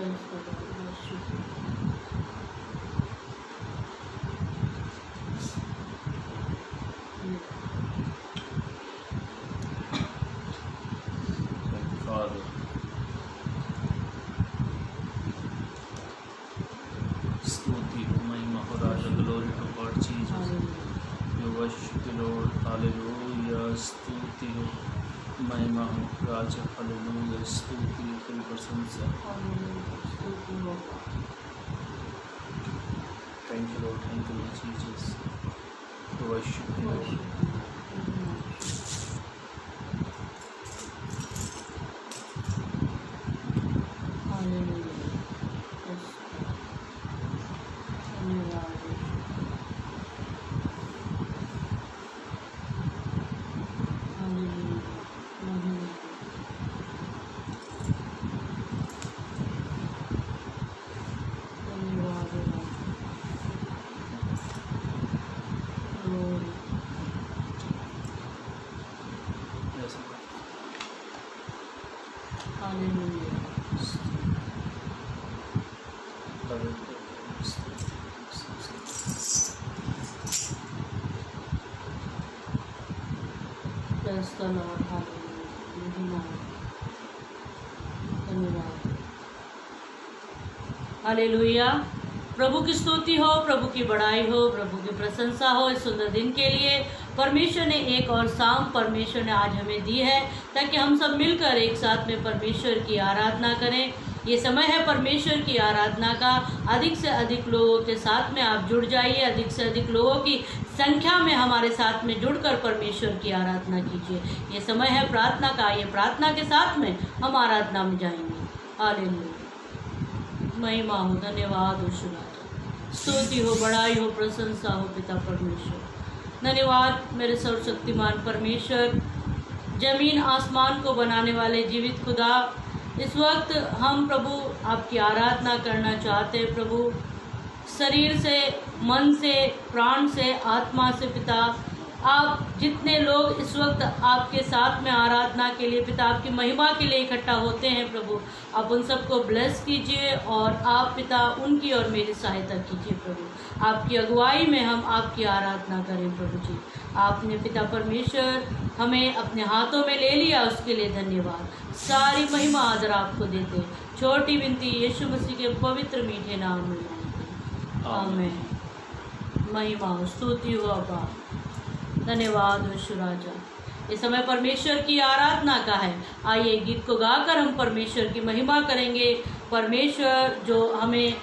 स्तुति महिमा और राजा glory to God Jesus you worship you Lord hallelujah स्तुति हो महिमा हो राजा हालेलुया स्तुति हो तेरी प्रशंसा thank you Lord Jesus you worship you Lord hallelujah. प्रभु की स्तुति हो, प्रभु की बड़ाई हो, प्रभु की प्रशंसा हो इस सुंदर दिन के लिए। परमेश्वर ने एक और शाम परमेश्वर ने आज हमें दी है ताकि हम सब मिलकर एक साथ में परमेश्वर की आराधना करें। ये समय है परमेश्वर की आराधना का। अधिक से अधिक लोगों के साथ में आप जुड़ जाइए, अधिक से अधिक लोगों की संख्या में हमारे साथ में जुड़कर परमेश्वर की आराधना कीजिए। ये समय है प्रार्थना का। ये प्रार्थना के साथ में हम आराधना में जाएंगे। हालेलुया, महिमा हो, धन्यवाद हो शुरुआत, स्तुति हो, बड़ाई हो, प्रशंसा हो पिता परमेश्वर। धन्यवाद मेरे सर्वशक्तिमान परमेश्वर, जमीन आसमान को बनाने वाले जीवित खुदा। इस वक्त हम प्रभु आपकी आराधना करना चाहते हैं प्रभु, शरीर से, मन से, प्राण से, आत्मा से पिता। आप जितने लोग इस वक्त आपके साथ में आराधना के लिए पिता आपकी महिमा के लिए इकट्ठा होते हैं प्रभु, आप उन सबको ब्लेस कीजिए और आप पिता उनकी और मेरी सहायता कीजिए प्रभु। आपकी अगुवाई में हम आपकी आराधना करें प्रभु जी। आपने पिता परमेश्वर हमें अपने हाथों में ले लिया, उसके लिए धन्यवाद। सारी महिमा आदर आपको देते, छोटी विनती यीशु मसीह के पवित्र मीठे नाम में मांगते, आमीन। महिमा हो, स्तुति हो अब्बा, धन्यवाद हो राजा। इस समय परमेश्वर की आराधना का है। आइए गीत को गाकर हम परमेश्वर की महिमा करेंगे। परमेश्वर जो हमें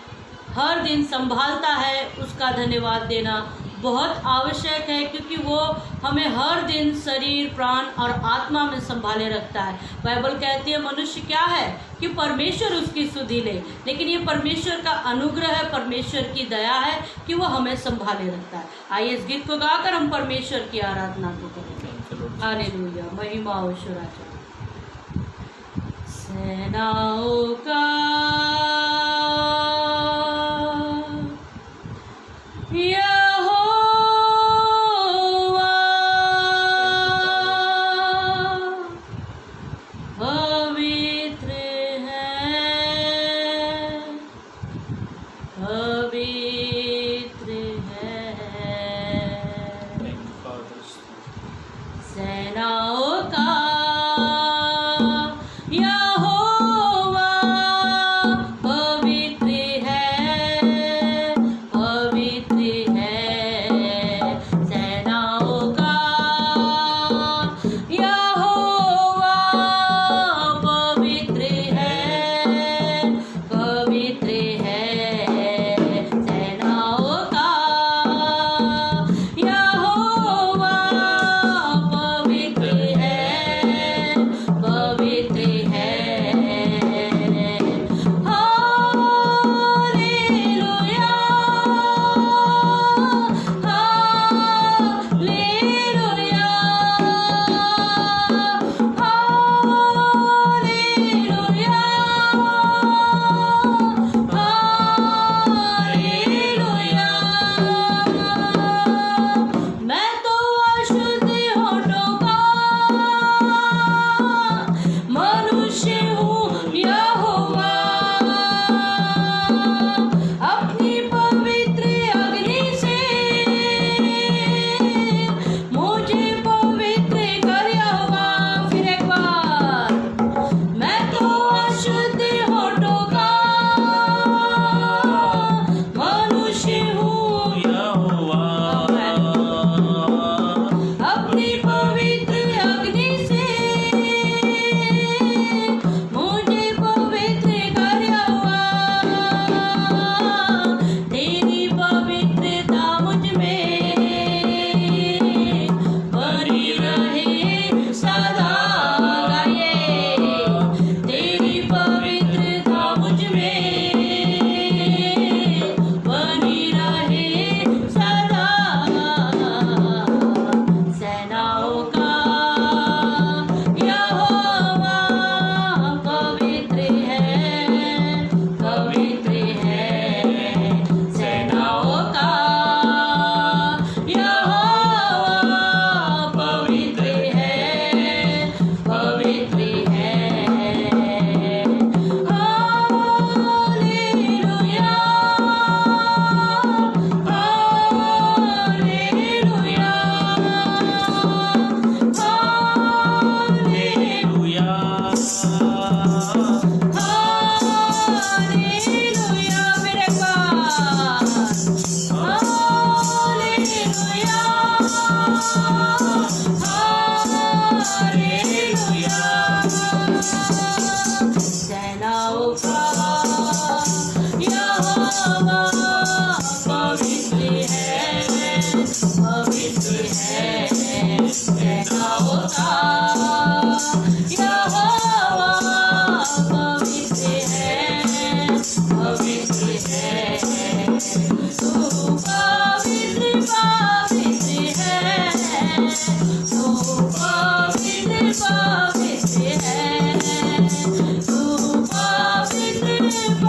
हर दिन संभालता है उसका धन्यवाद देना बहुत आवश्यक है, क्योंकि वो हमें हर दिन शरीर, प्राण और आत्मा में संभाले रखता है। बाइबल कहती है मनुष्य क्या है कि परमेश्वर उसकी सुधि ले, लेकिन ये परमेश्वर का अनुग्रह है, परमेश्वर की दया है कि वो हमें संभाले रखता है। आइए इस गीत को गाकर हम परमेश्वर की आराधना को करेंगे। हालेलुया, महिमा हो राजा। सेनाओं का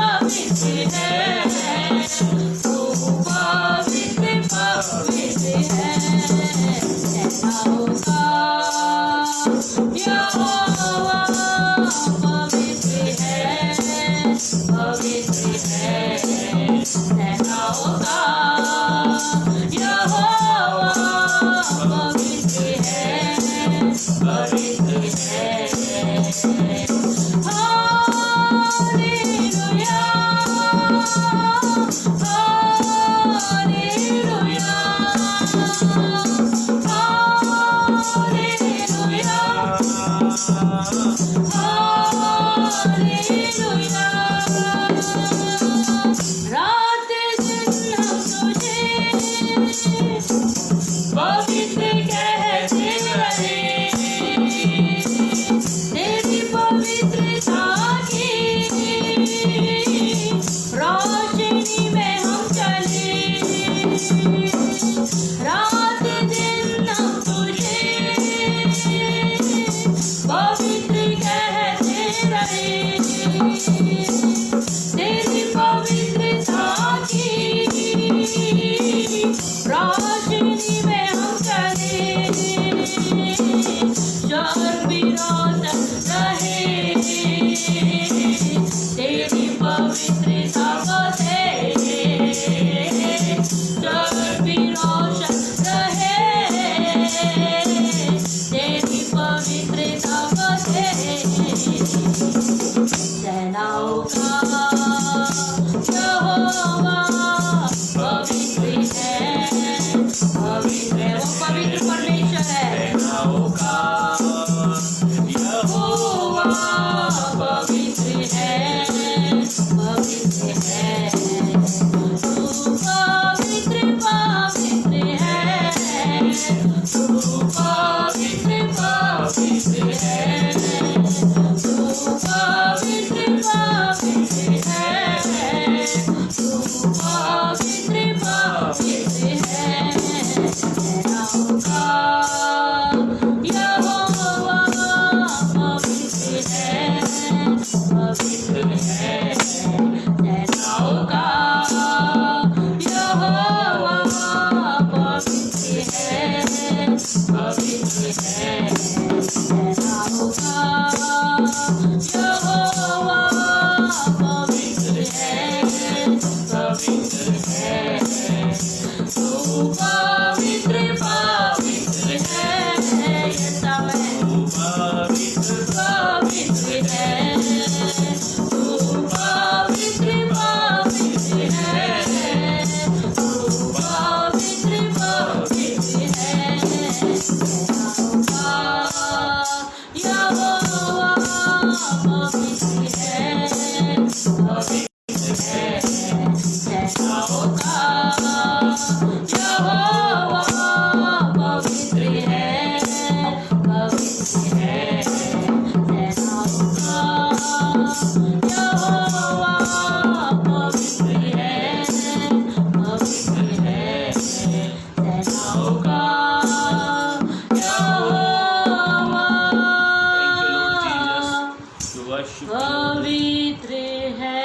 पवित्र है, तू पवित्र पवित्र है। सेनाओं का यहोवा पवित्र है, पवित्र है। सेनाओं का यहोवा पवित्र है, पवित्र है। पवित्र है,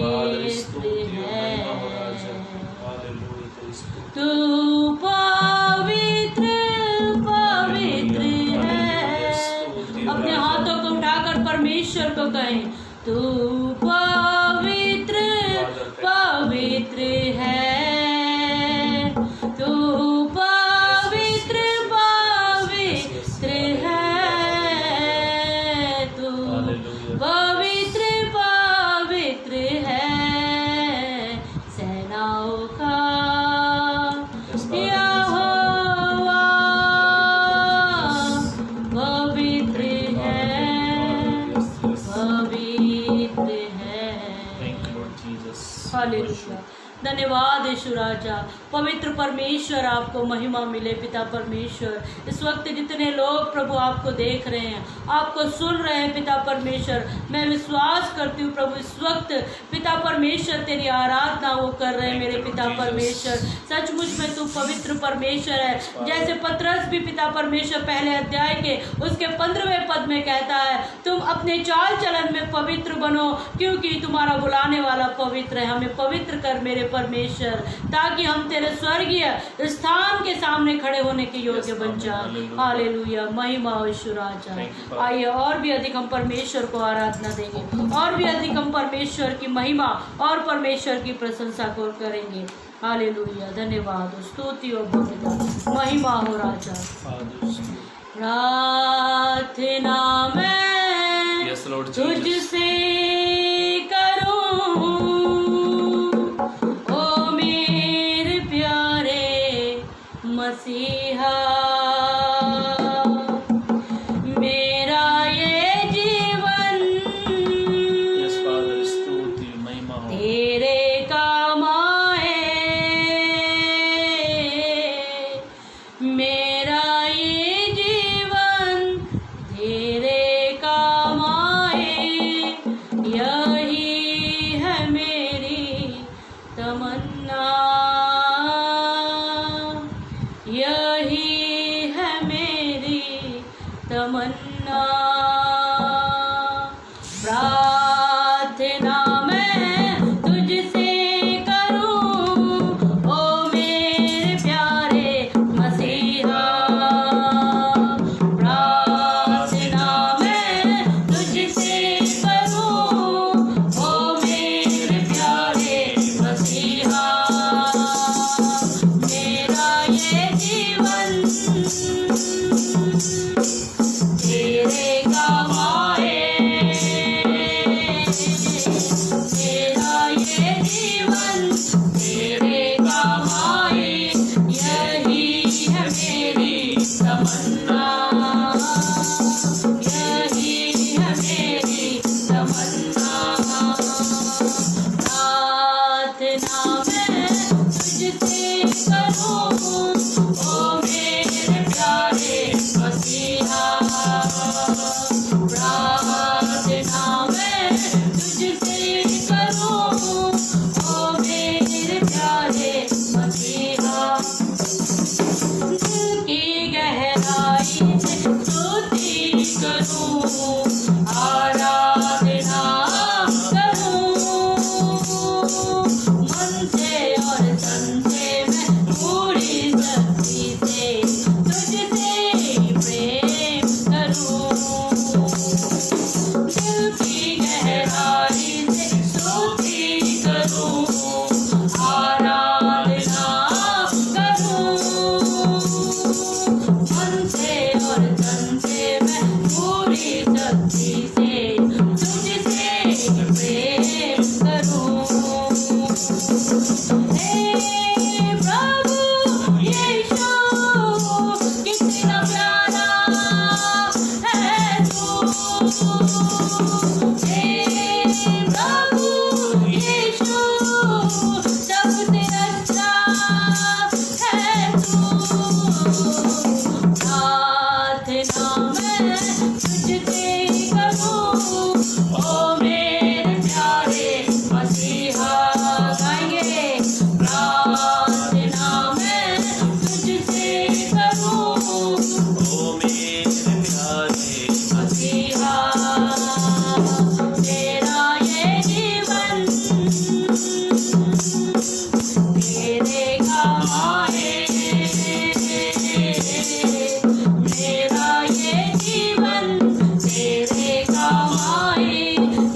पवित्र है, तू पवित्र पवित्र है। अपने हाथों को उठाकर परमेश्वर को कहें, तू पवित्र पवित्र है, तू पवित्र पवित्र है, तू पवित्र पवित्र है। सेनाओं का यहोवा पवित्र है, पवित्र है। Thank you, Lord Jesus. Hallelujah. धन्यवाद यीशु राजा। पवित्र परमेश्वर आपको महिमा मिले पिता परमेश्वर। इस वक्त जितने लोग प्रभु आपको देख रहे हैं, आपको सुन रहे हैं पिता परमेश्वर, मैं विश्वास करती हूँ प्रभु इस वक्त पिता परमेश्वर तेरी आराधना वो कर रहे हैं मेरे पिता परमेश्वर। सचमुच में तू पवित्र परमेश्वर है। जैसे पतरस भी पिता परमेश्वर पहले अध्याय के उसके 15वें पद में कहता है, तुम अपने चाल चलन में पवित्र बनो क्योंकि तुम्हारा बुलाने वाला पवित्र है। हमें पवित्र कर मेरे परमेश्वर, ताकि हम तेरे स्वर्गीय स्थान के सामने खड़े होने के योग्य बन जाए। हालेलुया, महिमा हो यीशु राजा। आइए और भी अधिक हम परमेश्वर को आराधना देंगे, और भी अधिक हम परमेश्वर की महिमा और परमेश्वर की प्रशंसा को करेंगे। हालेलुया, धन्यवाद हो, स्तुति और भव्यता, महिमा हो राजा। प्रार्थना मैं तुझसे करूं ओ मेरे प्यारे मसीहा, मेरा ये जीवन तेरे काम आए, मेरा ये जीवन तेरे काम आए, यही है मेरी तमन्ना, यही है मेरी तमन्ना। प्रार्थना मैं तुझसे करूं ओ मेरे प्यारे मसीहा, प्रार्थना मैं तुझसे करूं ओ मेरे प्यारे मसीहा, मेरा ये जीवन तेरे काम आए, मेरा ये जीवन तेरे काम आए, यही है मेरी तमन्ना, यही है मेरी तमन्ना। प्रार्थना मैं तुझसे करूं ओ मेरे प्यारे मसीहा, प्रार्थना मैं तुझसे करूं ओ मेरे प्यारे मसीहा, दिल की गहराई से स्तुति करूं, आराधना करूं, मन से और तन से मैं पूरी शक्ति से तुझसे प्रेम करूं, दिल की गहराई से स्तुति करूं, आराधना करूं, मन से और तन से मैं पूरी शक्ति से तुझसे प्रेम करूं। हे प्रभु यीशु, कितना प्यारा है तू, हे प्रभु यीशु, सबसे अच्छा है तू। प्रार्थना मैं तुझसे करूं ओ मेरे प्यारे मसीहा, गाएंगे। प्रार्थना मैं तुझसे करूं ओ मेरे प्यारे मसीहा, तेरा ये जीवन तेरे काम आए, मेरा ये जीवन तेरे काम आए,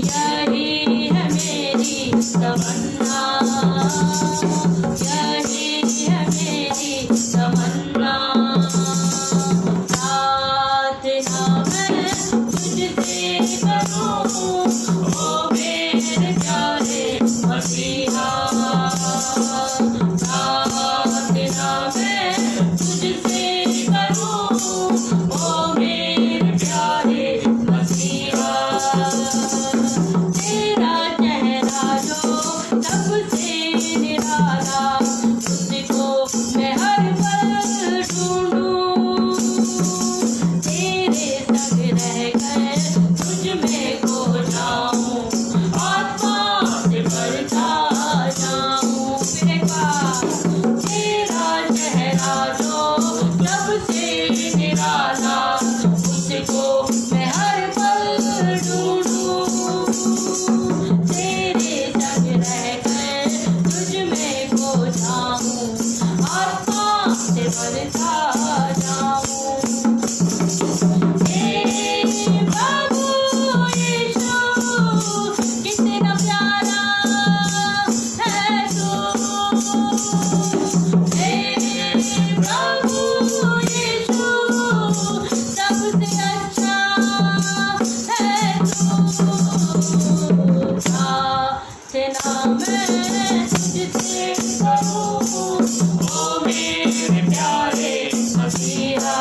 यही है मेरी तमन्ना, यही है मेरी तमन्ना। प्रार्थना मैं तुझसे करूं ओ मेरे प्यारे मसीहा, प्रार्थना मैं तुझसे करूं ओ मेरे प्यारे मसीहा, तेरा चेहरा जो सबसे निराला खो जाऊं, आत्मा से भरता जाऊं। फिर एक बार, तेरा चेहरा जो सबसे निराला, उसको मैं हर पल ढूंढूं। तेरे संग रहकर तुझ में खो जाऊं, आत्मा से भरता जाऊं। हे प्रभु यीशु, कितना प्यारा है तू। हे प्रभु यीशु, सबसे अच्छा है तू। प्रार्थना मैं तुझसे करूं, ओ मेरे प्यारे मसीहा।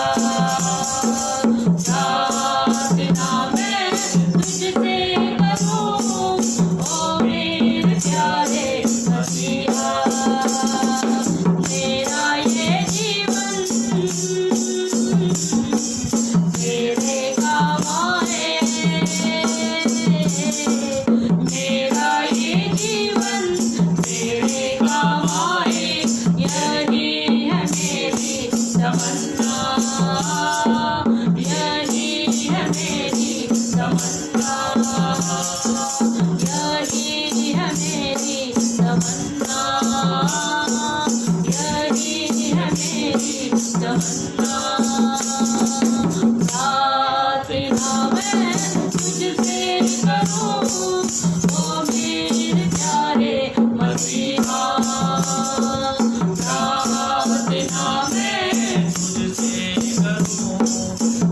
प्रार्थना मैं तुझसे करूं, ओ मेरे प्यारे मसीहा। मेरा ये जीवन तेरे काम आए, मेरा ये जीवन तेरे काम आए। यही है मेरी तमन्ना, यही है मेरी तमन्ना, यही है मेरी तमन्ना, यही है मेरी तमन्ना। प्रार्थना मैं तुझसे करूं, ओ मेरे प्यारे मसीहा। प्रार्थना मैं तुझसे करूं,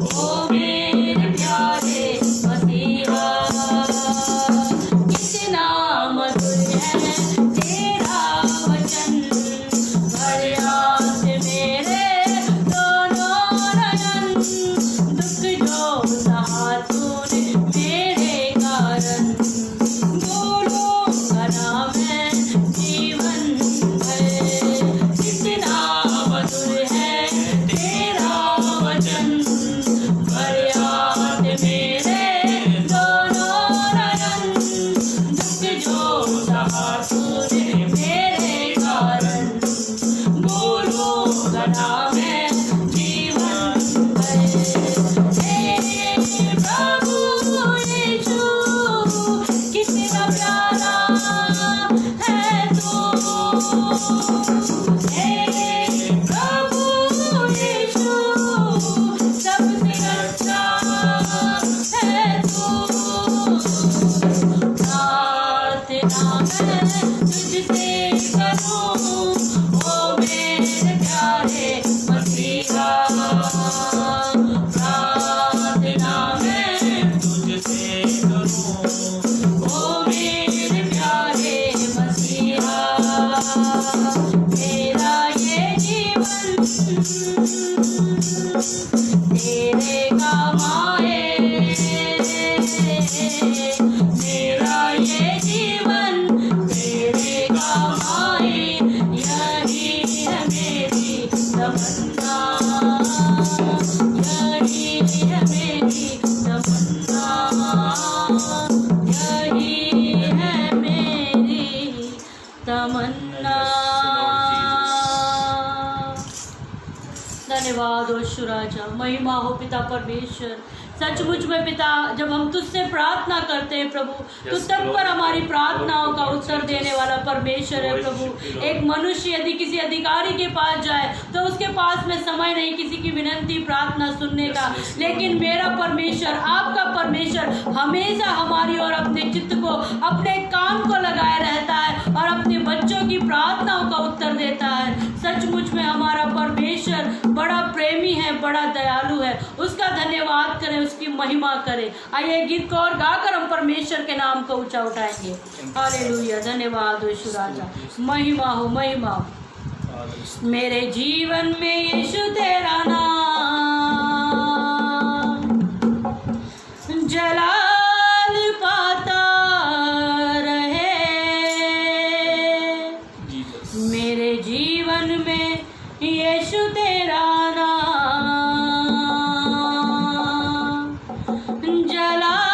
ओ मेरे प्यारे मसीहा। कितना मधुर है तेरा वचन, भरे आस मेरे दोनों नयन। दुख जो सहा तूने मेरे कारण, बोलूंगा ना मैं जीवन भर। कितना मधुर है तेरा वचन, भरे आस मेरे दोनों नयन। दुख जो सहा तूने मेरे कारण, बोलूंगा ना मैं जीवन भर। हे प्रभु यीशु, कितना प्यारा है तू। हे प्रभु यीशु, सबसे अच्छा है तू। प्रार्थना मैं तुझसे करूं, ओ मेरे प्यारे मसीहा। प्रार्थना मैं तुझसे करूं, ओ मेरे प्यारे मसीहा। मेरा ये जीवन तेरे काम आए, मेरा ये जीवन तेरे काम आए। यही है मेरी तमन्ना, यही है मेरी तमन्ना, यही है मेरी तमन्ना। धन्यवाद और शुराजा, महिमा हो पिता परमेश्वर। सचमुच में पिता, जब हम तुझसे प्रार्थना करते हैं प्रभु, तो तब पर हमारी प्रार्थनाओं का उत्तर देने वाला परमेश्वर है प्रभु। एक मनुष्य यदि किसी अधिकारी के पास जाए तो उसके पास में समय नहीं किसी की विनती प्रार्थना सुनने का, लेकिन मेरा परमेश्वर, आपका परमेश्वर हमेशा हमारी और अपने चित्त को, अपने काम को लगाए रहता है और अपने बच्चों की प्रार्थनाओं का उत्तर देता है। सचमुच में हमारा परमेश्वर बड़ा प्रेमी है, बड़ा दयालु है। उसका धन्यवाद करें, उसकी महिमा करें। आइए गीत को और गाकर हम परमेश्वर के नाम को ऊंचा उठाएंगे। हालेलुया, धन्यवाद हो यीशु राजा, महिमा हो, महिमा हो। मेरे जीवन में यीशु तेरा नाम जलाल पाता रहे। मेरे जीवन में यीशु तेरा नाम जलाल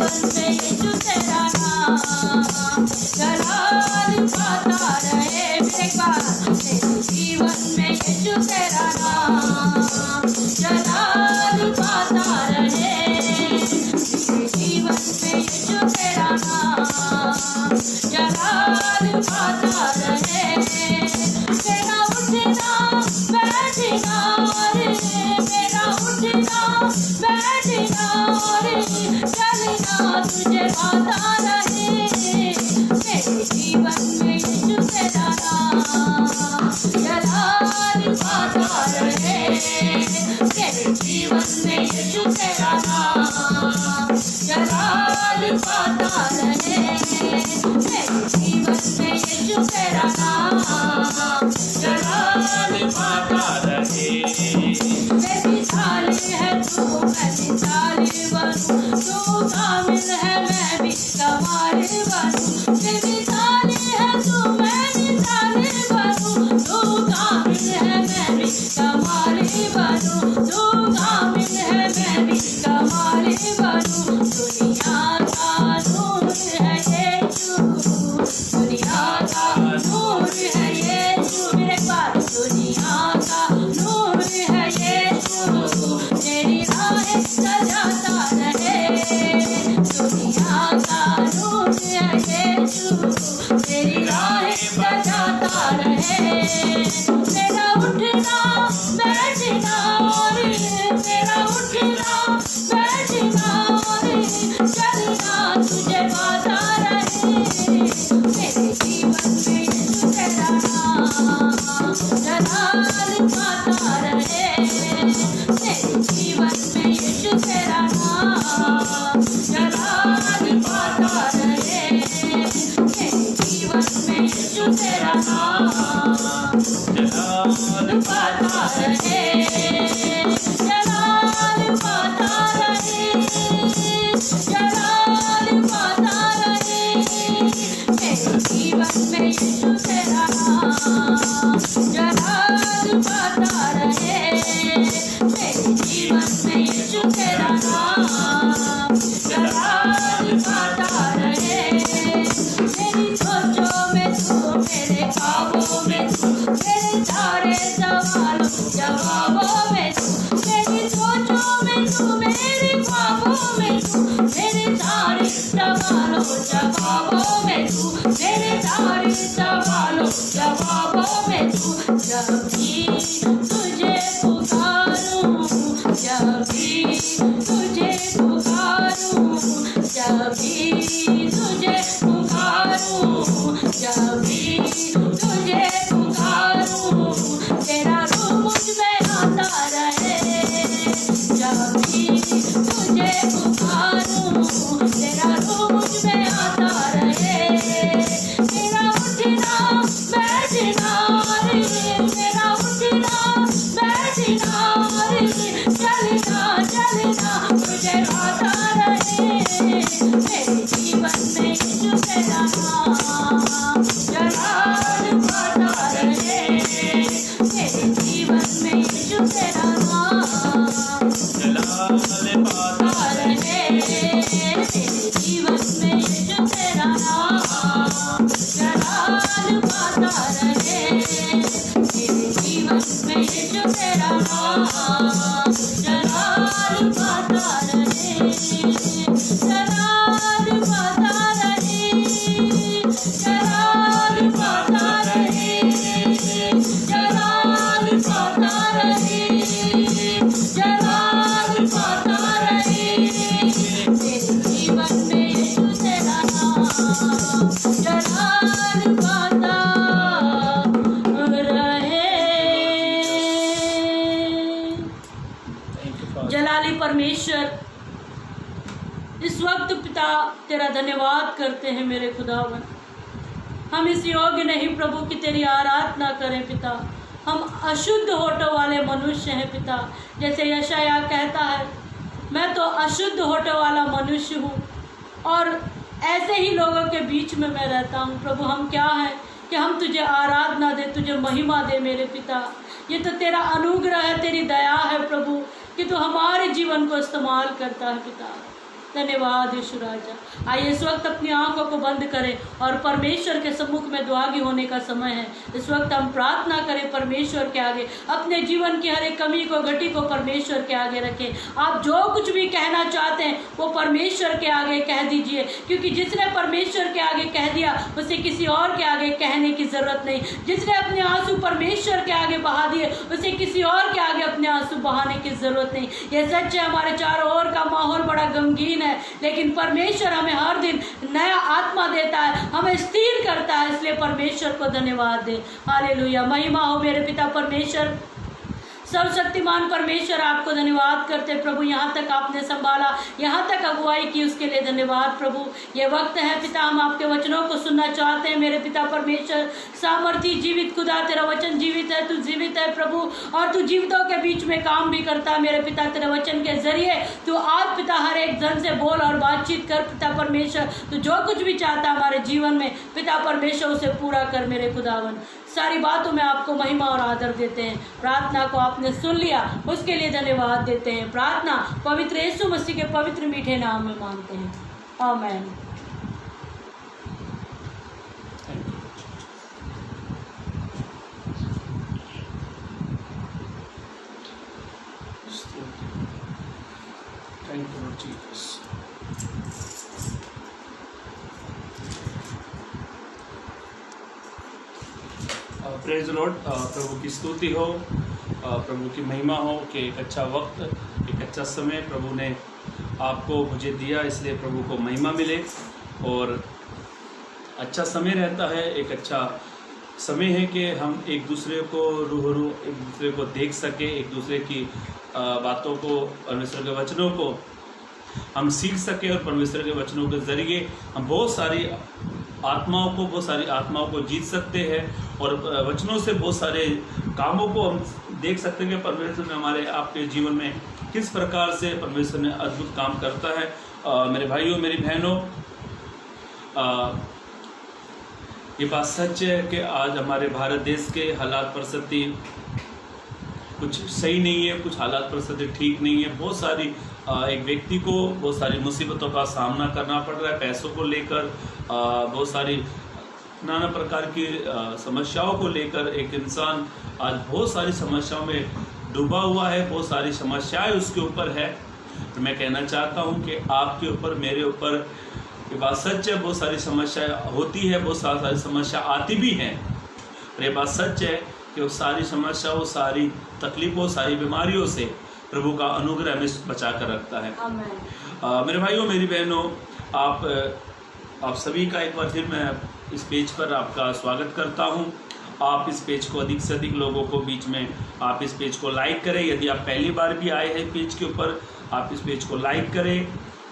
जीवन में यीशु तेरा नाम जलाल पाता रहे। मेरे बात मेरे जीवन में यीशु तेरा नाम जलाल पाता रहे। मेरे जीवन में यीशु तेरा नाम जलाल पाता रहे। मेरा उठना बैठना रे, मेरा उठना बैठना रे, चलना तुझे पाता रहे। मेरे जीवन में यीशु तेरा नाम जलाल पाता रहे। मेरे जीवन में यीशु तेरा नाम जलाल पाता रहे। मेरे जीवन में यीशु तेरा नाम जलाल पाता रहे। मैं मिसाल है तू, मैं मिसाल बनूं, तू कामिल है मैं भी कमाल बनूं। मैं मिसाल है तू, मैं मिसाल बनूं, तू कामिल है मैं भी कमाल बनूं। तू कामिल है मैं भी कमाल बनूं। दुनिया का नूर है यीशु, दुनिया का नूर है यीशु। मेरे पास दुनिया का नूर है यीशु, तेरी राहें सजाता रहे। दुनिया का नूर है यीशु, तेरी राहें सजाता रहे। मेरा उठना बैठना रे, मेरा उठना बैठना रे, चलना तुझे पाता रहे। मेरे जीवन में यीशु तेरा नाम जलाल पाता रहे। मेरे जीवन में यीशु तेरा नाम जलाल पाता रहे। मेरे जीवन में यीशु तेरा नाम जलाल पाता रहे। जलाल पाता रहे, जलाल पाता रहे। मेरे जीवन में यीशु तेरा नाम जलाल पाता रहे। मेरे जीवन में यीशु तेरा नाम जलाल पाता रहे। मेरी सोचों में तू, मेरे ख्वाबों में तू, मेरे सारे सवालों जवाबों में तू। मेरी सोचों में तू, मेरे ख्वाबों में तू, मेरे सारे सवालों जवाबों में तू, मेरे सारे सवालों जवाबों में तू। जब भी तुझे पुकारूं, जब भी तुझे पुकारूं, जब भी तुझे पुकारूं, जब भी तुझे पुकारूं, तेरा रूह मुझ में आता रहे। जब भी तुझे पुकारूं, तेरा रूह मुझ में आता रहे। मेरा उठना बैठना रे, मेरा उठना बैठना रे, चलना चलना तुझे पाता रहे। मेरे जीवन में यीशु तेरा नाम जलाल पाता रहे। मेरे जीवन में यीशु तेरा नाम जलाल पाता रहे। मेरे जीवन में यीशु तेरा नाम जलाल पाता रहे। मेरे जीवन में यीशु तेरा नाम जलाल पाता रहे। जलाल पाता रहे, जलाल पाता रहे, जलाल पाता रहे, जलाल पाता रहे। मेरे जीवन में यीशु तेरा नाम जलाल पाता रहे। जलाली परमेश्वर, इस वक्त पिता तेरा धन्यवाद करते हैं मेरे खुदावन। हम इस योग्य नहीं प्रभु कि तेरी आराधना करें पिता। हम अशुद्ध होठों वाले मनुष्य हैं पिता। जैसे यशायाह कहता है, मैं तो अशुद्ध होठों वाला मनुष्य हूँ और ऐसे ही लोगों के बीच में मैं रहता हूँ। प्रभु हम क्या है कि हम तुझे आराधना दे, तुझे महिमा दे मेरे पिता। ये तो तेरा अनुग्रह है, तेरी दया है प्रभु कि तू हमारे जीवन को इस्तेमाल करता है पिता। धन्यवाद यीशु राजा। आइए इस वक्त अपनी आंखों को बंद करें और परमेश्वर के सम्मुख में दुआगी होने का समय है। इस वक्त हम प्रार्थना करें परमेश्वर के आगे, अपने जीवन की हर एक कमी को, घटी को परमेश्वर के आगे रखें। आप जो कुछ भी कहना चाहते हैं वो परमेश्वर के आगे कह दीजिए, क्योंकि जिसने परमेश्वर के आगे कह दिया उसे किसी और के आगे कहने की जरूरत नहीं। जिसने अपने आंसू परमेश्वर के आगे बहा दिए उसे किसी और के आगे अपने आंसू बहाने की जरूरत नहीं। ये सच है, हमारे चारों ओर का माहौल बड़ा गमगीन है, लेकिन परमेश्वर हमें हर दिन नया आत्मा देता है, हमें स्थिर करता है। इसलिए परमेश्वर को धन्यवाद दे। हालेलुया, महिमा हो मेरे पिता परमेश्वर, सर्वशक्तिमान परमेश्वर, आपको धन्यवाद करते प्रभु। यहाँ तक आपने संभाला, यहाँ तक अगुवाई की, उसके लिए धन्यवाद प्रभु। ये वक्त है पिता, हम आपके वचनों को सुनना चाहते हैं मेरे पिता परमेश्वर। सामर्थी जीवित खुदा, तेरा वचन जीवित है, तू जीवित है प्रभु, और तू जीवितों के बीच में काम भी करता है मेरे पिता। तेरे वचन के जरिए तू आज पिता हर एक जन से बोल और बातचीत कर पिता परमेश्वर। तू जो कुछ भी चाहता है हमारे जीवन में पिता परमेश्वर उसे पूरा कर मेरे खुदावन। सारी बातों में आपको महिमा और आदर देते हैं। प्रार्थना को आपने सुन लिया, उसके लिए धन्यवाद देते हैं। प्रार्थना पवित्र यीशु मसीह के पवित्र मीठे नाम में मांगते हैं, आमीन। Thank you Lord Jesus. Praise Lord, प्रभु की स्तुति हो, प्रभु की महिमा हो कि एक अच्छा वक्त, एक अच्छा समय प्रभु ने आपको मुझे दिया, इसलिए प्रभु को महिमा मिले। और अच्छा समय रहता है, एक अच्छा समय है कि हम एक दूसरे को रूबरू एक दूसरे को देख सके, एक दूसरे की बातों को, परमेश्वर के वचनों को हम सीख सके, और परमेश्वर के वचनों के ज़रिए हम बहुत सारी आत्माओं को जीत सकते हैं, और वचनों से बहुत सारे कामों को हम देख सकते हैं कि परमेश्वर ने हमारे आपके जीवन में किस प्रकार से परमेश्वर ने अद्भुत काम करता है। मेरे भाइयों, मेरी बहनों, ये बात सच है कि आज हमारे भारत देश के हालात परिस्थिति कुछ सही नहीं है, कुछ हालात परिस्थिति ठीक नहीं है। बहुत सारी एक व्यक्ति को बहुत सारी मुसीबतों का सामना करना पड़ रहा है, पैसों को लेकर, बहुत सारी नाना प्रकार की समस्याओं को लेकर एक इंसान आज बहुत सारी समस्याओं में डूबा हुआ है, बहुत सारी समस्याएं उसके ऊपर है। तो मैं कहना चाहता हूं कि आपके ऊपर, मेरे ऊपर ये बात सच है, बहुत सारी समस्याएं होती है, बहुत सारी समस्या आती भी हैं, और ये बात सच है कि वो सारी समस्याओं, सारी तकलीफ़ों, सारी बीमारियों से प्रभु का अनुग्रह हमें बचा कर रखता है। मेरे भाइयों, मेरी बहनों, आप सभी का एक बार फिर मैं इस पेज पर आपका स्वागत करता हूं। आप इस पेज को अधिक से अधिक लोगों को बीच में आप इस पेज को लाइक करें। यदि आप पहली बार भी आए हैं पेज के ऊपर, आप इस पेज को लाइक करें,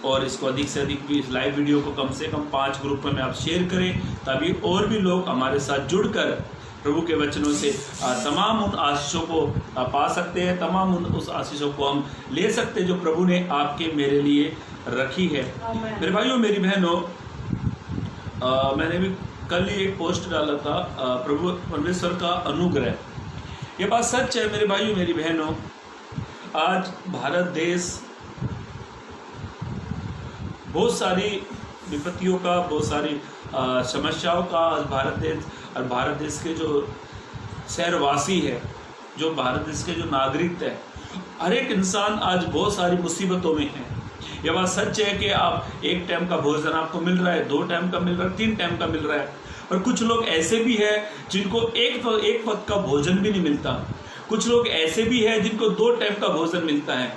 और इसको अधिक से अधिक भी, इस लाइव वीडियो को कम से कम 5 ग्रुप में आप शेयर करें, ताकि और भी लोग हमारे साथ जुड़कर प्रभु के वचनों से तमाम उन आशीषों को पा सकते हैं, तमाम उस आशीषों को हम ले सकते हैं जो प्रभु ने आपके मेरे लिए रखी है। मेरे भाइयों, मेरी बहनों, मैंने भी कल ही एक पोस्ट डाला था, प्रभु परमेश्वर का अनुग्रह। ये बात सच है मेरे भाइयों, मेरी बहनों, आज भारत देश बहुत सारी विपत्तियों का, बहुत सारी समस्याओं का, आज भारत देश के जो शहरवासी है, जो भारत देश के जो नागरिक है, हर एक इंसान आज बहुत सारी मुसीबतों में है। यह बात सच है कि आप एक टाइम का भोजन आपको मिल रहा है, 2 टाइम का मिल रहा है, 3 टाइम का मिल रहा है, पर कुछ लोग ऐसे भी हैं जिनको एक वक्त का भोजन भी नहीं मिलता। कुछ लोग ऐसे भी हैं जिनको 2 टाइम का भोजन मिलता है।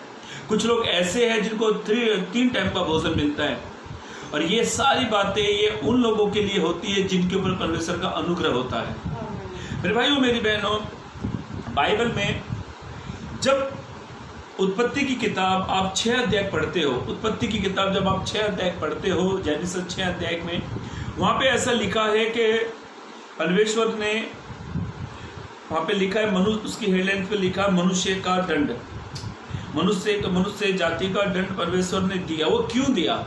कुछ लोग ऐसे हैं जिनको 3 टाइम का भोजन मिलता है। और ये सारी बातें ये उन लोगों के लिए होती है जिनके ऊपर परमेश्वर का अनुग्रह होता है। मेरे भाइयों, मेरी बहनों, बाइबल में जब उत्पत्ति की किताब आप 6 अध्याय पढ़ते हो, उत्पत्ति की किताब जब आप 6 अध्याय पढ़ते हो, जेनेसिस 6 अध्याय में, वहाँ पे ऐसा लिखा है कि परमेश्वर ने, वहाँ पे लिखा है, उसकी हेडलाइन पे लिखा मनुष्य का दंड, मनुष्य जाति का दंड परमेश्वर ने दिया। वो क्यों दिया?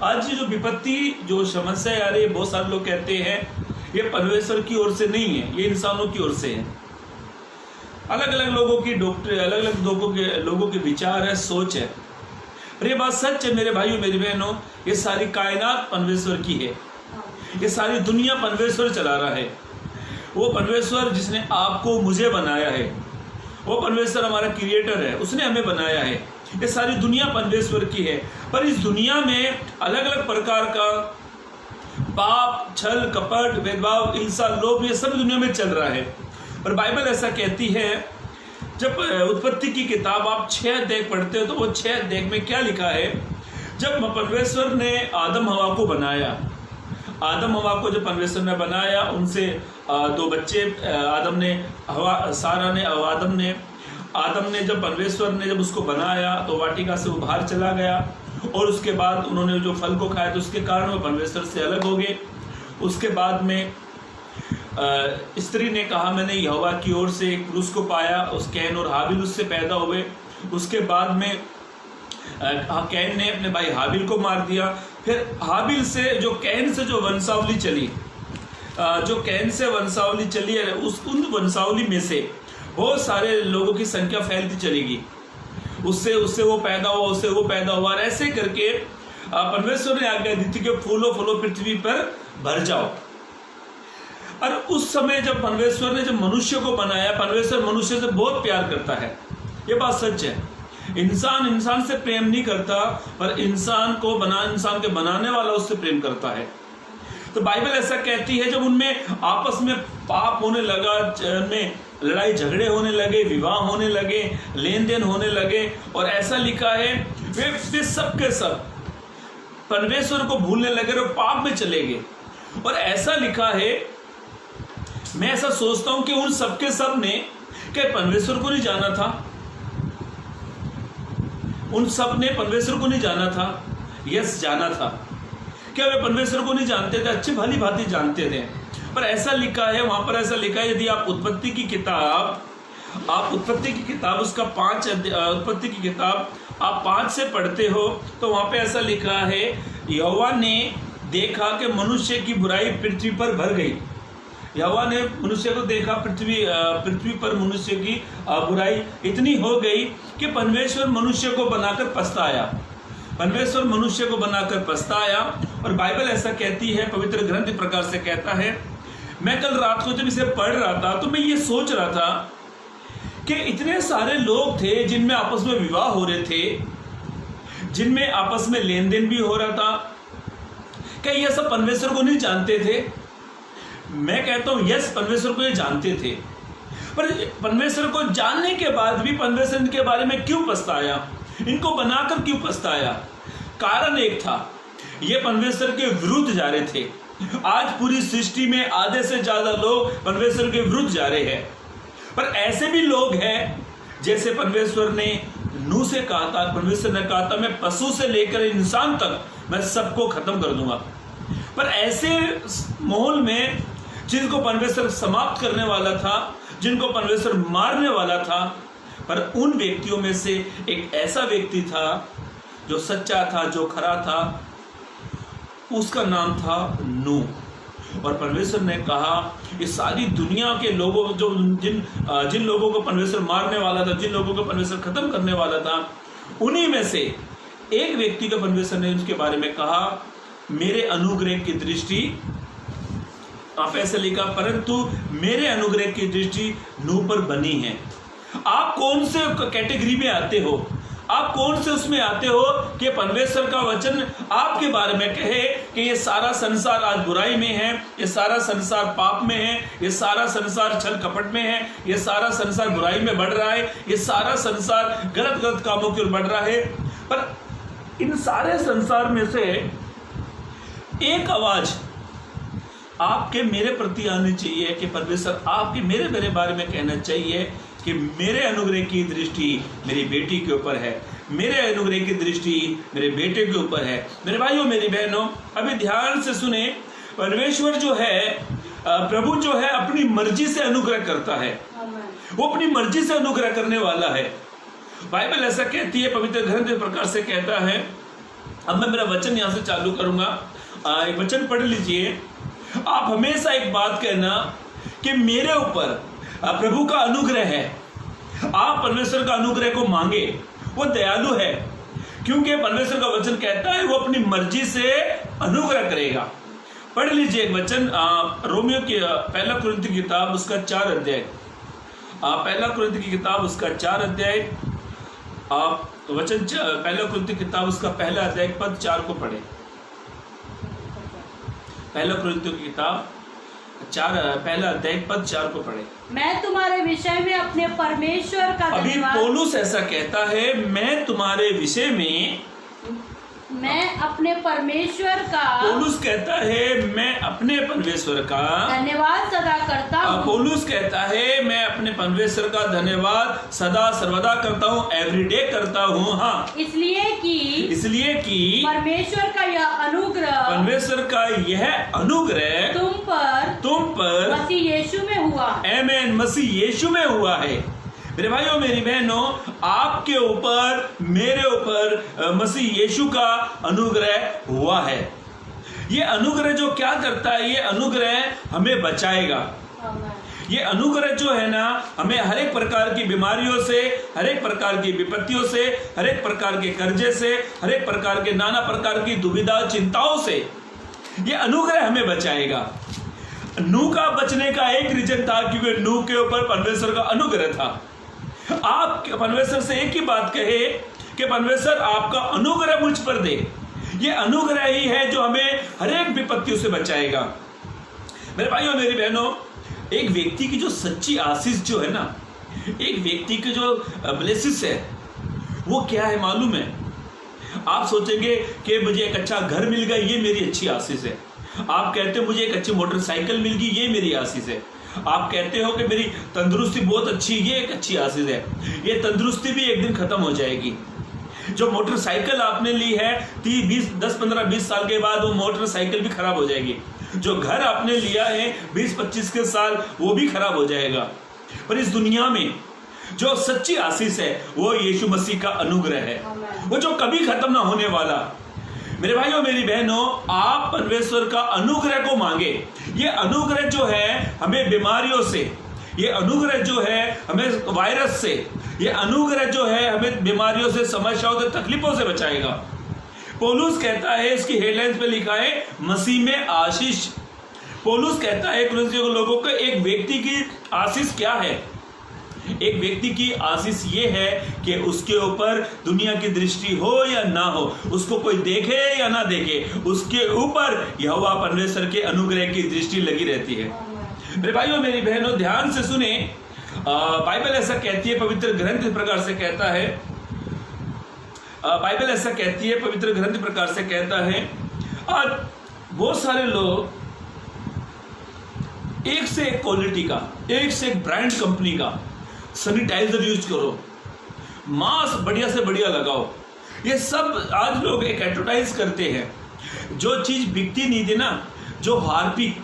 आज जो विपत्ति, जो समस्या आ रही है, बहुत सारे लोग कहते हैं ये परमेश्वर की ओर से नहीं है, ये इंसानों की ओर से है। अलग अलग लोगों की डॉक्टर, अलग अलग लोगों के विचार है, सोच है। और ये बात सच है मेरे भाइयों मेरी बहनों, ये सारी कायनात परमेश्वर की है, ये सारी दुनिया परमेश्वर चला रहा है। वो परमेश्वर जिसने आपको मुझे बनाया है, वो परमेश्वर हमारा क्रिएटर है, उसने हमें बनाया है। ये सारी दुनिया परमेश्वर की है, पर इस दुनिया में अलग अलग प्रकार का पाप, छल, कपट, भेदभाव, हिंसा, लोभ, ये सब दुनिया में चल रहा है। और बाइबल ऐसा कहती है, जब उत्पत्ति की किताब आप 6 अध्याय पढ़ते हो तो वो 6 अध्याय में क्या लिखा है, जब परमेश्वर ने आदम हवा को बनाया, आदम हवा को जब परमेश्वर ने बनाया, उनसे 2 बच्चे आदम ने, हवा, सारा ने, आदम ने जब परमेश्वर ने जब उसको बनाया तो वाटिका से वो बाहर चला गया, और उसके बाद उन्होंने जो फल को खाया तो उसके कारण वो परमेश्वर से अलग हो गए। उसके बाद में स्त्री ने कहा मैंने यहोवा की ओर से एक पुरुष को पाया, उस कैन और हाबिल उससे पैदा हुए। उसके बाद में कैन ने अपने भाई हाबिल को मार दिया। फिर हाबिल से जो कैन से जो वंशावली चली, उन वंशावली में से बहुत सारे लोगों की संख्या फैलती चलेगी, उससे वो पैदा हुआ, उससे वो पैदा हुआ, और ऐसे करके परमेश्वर ने आज्ञा दी थी कि फूलो फूलो पृथ्वी पर भर जाओ। और उस समय जब परमेश्वर ने जब मनुष्य को बनाया, परमेश्वर मनुष्य से बहुत प्यार करता है, ये बात सच है। इंसान से प्रेम नहीं करता, पर इंसान के बनाने वाला उससे प्रेम करता है। तो बाइबल ऐसा कहती है, जब उनमें आपस में पाप होने लगा, में लड़ाई झगड़े होने लगे, विवाह होने लगे, लेन देन होने लगे, और ऐसा लिखा है वे सब के सब परमेश्वर को भूलने लगे और पाप में चले गए। और ऐसा लिखा है, मैं ऐसा सोचता हूं कि उन सबके सब ने क्या परमेश्वर को नहीं जाना था? उन सब ने परमेश्वर को नहीं जाना था? यस, जाना था। क्या वे परमेश्वर को नहीं जानते थे? अच्छी भली भांति जानते थे। पर ऐसा लिखा है, वहां पर ऐसा लिखा है, यदि आप उत्पत्ति की किताब उसका 5 उत्पत्ति की किताब आप 5 से पढ़ते हो तो वहां पे ऐसा लिखा है, यहोवा ने देखा कि मनुष्य की बुराई पृथ्वी पर भर गई। यहोवा ने मनुष्य को देखा, पृथ्वी पर मनुष्य की बुराई इतनी हो गई कि परमेश्वर मनुष्य को बनाकर पछताया। और बाइबल ऐसा कहती है, पवित्र ग्रंथ इस प्रकार से कहता है, मैं कल रात को जब इसे पढ़ रहा था तो मैं ये सोच रहा था कि इतने सारे लोग थे जिनमें आपस में विवाह हो रहे थे, जिनमें आपस में लेन देन भी हो रहा था। क्या ये सब परमेश्वर को नहीं जानते थे? मैं कहता हूं यस, परमेश्वर को ये जानते थे, पर परमेश्वर को जानने के बाद भी परमेश्वर इनके बारे में क्यों पछताया? इनको बनाकर क्यों पछताया? कारण एक था, ये परमेश्वर के विरुद्ध जा रहे थे। आज पूरी सृष्टि में आधे से ज्यादा लोग परमेश्वर के विरुद्ध जा रहे हैं। पर ऐसे भी लोग हैं, जैसे परमेश्वर ने नूह से कहा था, परमेश्वर ने कहा था मैं पशु से लेकर इंसान तक मैं सबको खत्म कर दूंगा। पर ऐसे माहौल में जिनको परमेश्वर समाप्त करने वाला था, जिनको परमेश्वर मारने वाला था, पर उन व्यक्तियों में से एक ऐसा व्यक्ति था जो सच्चा था, जो खरा था, उसका नाम था नूह। और परमेश्वर ने कहा ये सारी दुनिया के लोगों जो जिन लोगों को परमेश्वर मारने वाला था, जिन लोगों को परमेश्वर खत्म करने वाला था, उन्हीं में से एक व्यक्ति का परमेश्वर ने उसके बारे में कहा, मेरे अनुग्रह की दृष्टि, आप ऐसे लिखा, परंतु मेरे अनुग्रह की दृष्टि नूह पर बनी है। आप कौन से कैटेगरी में आते हो? आप कौन से उसमें आते हो कि परमेश्वर का वचन आपके बारे में कहे कि ये सारा संसार आज बुराई में है, ये सारा संसार पाप में है, ये सारा संसार छल कपट में है, ये सारा संसार बुराई में बढ़ रहा है, ये सारा संसार गलत कामों की ओर बढ़ रहा है। पर इन सारे संसार में से एक आवाज आपके मेरे प्रति आनी चाहिए कि परमेश्वर आपके मेरे बारे में कहना चाहिए कि मेरे अनुग्रह की दृष्टि मेरी बेटी के ऊपर है, मेरे अनुग्रह की दृष्टि मेरे बेटे के ऊपर है। मेरे भाइयों मेरी बहनों, अभी ध्यान से सुने, परमेश्वर जो है, प्रभु जो है, अपनी मर्जी से अनुग्रह करता है। वो अपनी मर्जी से अनुग्रह करने वाला है। बाइबल ऐसा कहती है, पवित्र ग्रंथ इस प्रकार से कहता है। अब मैं मेरा वचन यहां से चालू करूंगा, एक वचन पढ़ लीजिए। आप हमेशा एक बात कहना कि मेरे ऊपर प्रभु का अनुग्रह है। आप परमेश्वर का अनुग्रह को मांगे, वो दयालु है। क्योंकि परमेश्वर का वचन कहता है वो अपनी मर्जी से अनुग्रह करेगा। पढ़ लीजिए एक वचन, रोमियो की पहला कुरिन्थ की किताब उसका 4 अध्याय, पहला कुरिन्थ की किताब उसका 4 अध्याय, आप वचन पहला कुरिन्थ की किताब उसका पहला अध्याय पद 4 को पढ़े। पहला कुरिन्थ की किताब 4 पहला अध्याय पद 4 को पढ़े। मैं तुम्हारे विषय में अपने परमेश्वर का अभी धन्यवाद, पौलुस ऐसा कहता है, मैं तुम्हारे विषय में, मैं अपने परमेश्वर का, पौलुस कहता है मैं अपने परमेश्वर का धन्यवाद सदा करता हूँ। पौलुस कहता है मैं अपने परमेश्वर का धन्यवाद सदा सर्वदा करता हूँ, एवरीडे करता हूँ। हाँ, इसलिए कि परमेश्वर का यह अनुग्रह, परमेश्वर का यह अनुग्रह तुम पर मसीह यीशु में हुआ। आमीन, मसीह यीशु में हुआ है। मेरे भाइयों मेरी बहनों, आपके ऊपर मेरे ऊपर मसीह यीशु का अनुग्रह हुआ है। ये अनुग्रह जो क्या करता है, ये अनुग्रह हमें बचाएगा। ये अनुग्रह जो है ना, हमें हर एक प्रकार की बीमारियों से, हर एक प्रकार की विपत्तियों से, हर एक प्रकार के कर्जे से, हर एक प्रकार के नाना प्रकार की दुविधा चिंताओं से ये अनुग्रह हमें बचाएगा। नूह का बचने का एक रीजन था क्योंकि नूह के ऊपर परमेश्वर का अनुग्रह था। आप परमेश्वर से एक ही बात कहे कि परमेश्वर आपका अनुग्रह मुझ पर दे। ये अनुग्रह ही है जो हमें हर एक विपत्तियों से बचाएगा। मेरे भाइयों मेरी बहनों, एक व्यक्ति की जो सच्ची आशीष जो है ना, एक व्यक्ति की जो ब्लेसिस है, वो क्या है मालूम है? आप सोचेंगे कि मुझे एक अच्छा घर मिल गया, ये मेरी अच्छी आशीष है। आप कहते हो मुझे एक अच्छी मोटरसाइकिल मिल गई, ये मेरी आशीष है। आप कहते हो कि मेरी तंदुरुस्ती बहुत अच्छी, ये एक अच्छी आशीष है। ये तंदुरुस्ती भी एक दिन खत्म हो जाएगी। जो मोटरसाइकिल आपने ली है 10, 15, 20 साल के बाद वो मोटरसाइकिल भी खराब हो जाएगी। जो घर आपने लिया है 20, 25 के साल, वो भी खराब हो जाएगा। पर इस दुनिया में जो सच्ची आशीष है वो यीशु मसीह का अनुग्रह है, वो जो कभी खत्म ना होने वाला। मेरे भाइयों मेरी बहनों, आप परमेश्वर का अनुग्रह को मांगे। ये अनुग्रह जो है हमें बीमारियों से, ये अनुग्रह जो है हमें वायरस से, ये अनुग्रह जो है हमें बीमारियों से, समस्याओं से, तकलीफों से बचाएगा। पौलुस कहता है, इसकी हेडलाइंस पे लिखा है मसीह में आशीष। पौलुस कहता है कुरिन्थियों के लोगों को, एक व्यक्ति की आशीष क्या है? एक व्यक्ति की आशीष ये है कि उसके ऊपर दुनिया की दृष्टि हो या ना हो, उसको कोई देखे या ना देखे, उसके ऊपर यहोवा परमेश्वर के अनुग्रह की दृष्टि लगी रहती है। मेरे भाइयों मेरी बहनों, ध्यान से सुने। बाइबल ऐसा कहती है, पवित्र ग्रंथ इस प्रकार से कहता है, बाइबल ऐसा कहती है, पवित्र ग्रंथ प्रकार से कहता है, आज बहुत सारे लोग एक से एक क्वालिटी का, एक से एक ब्रांड कंपनी का सैनिटाइजर यूज करो, मास्क बढ़िया से बढ़िया लगाओ, ये सब आज लोग एक एडवर्टाइज करते हैं। जो चीज बिकती नहीं थी ना, जो हार्पिक,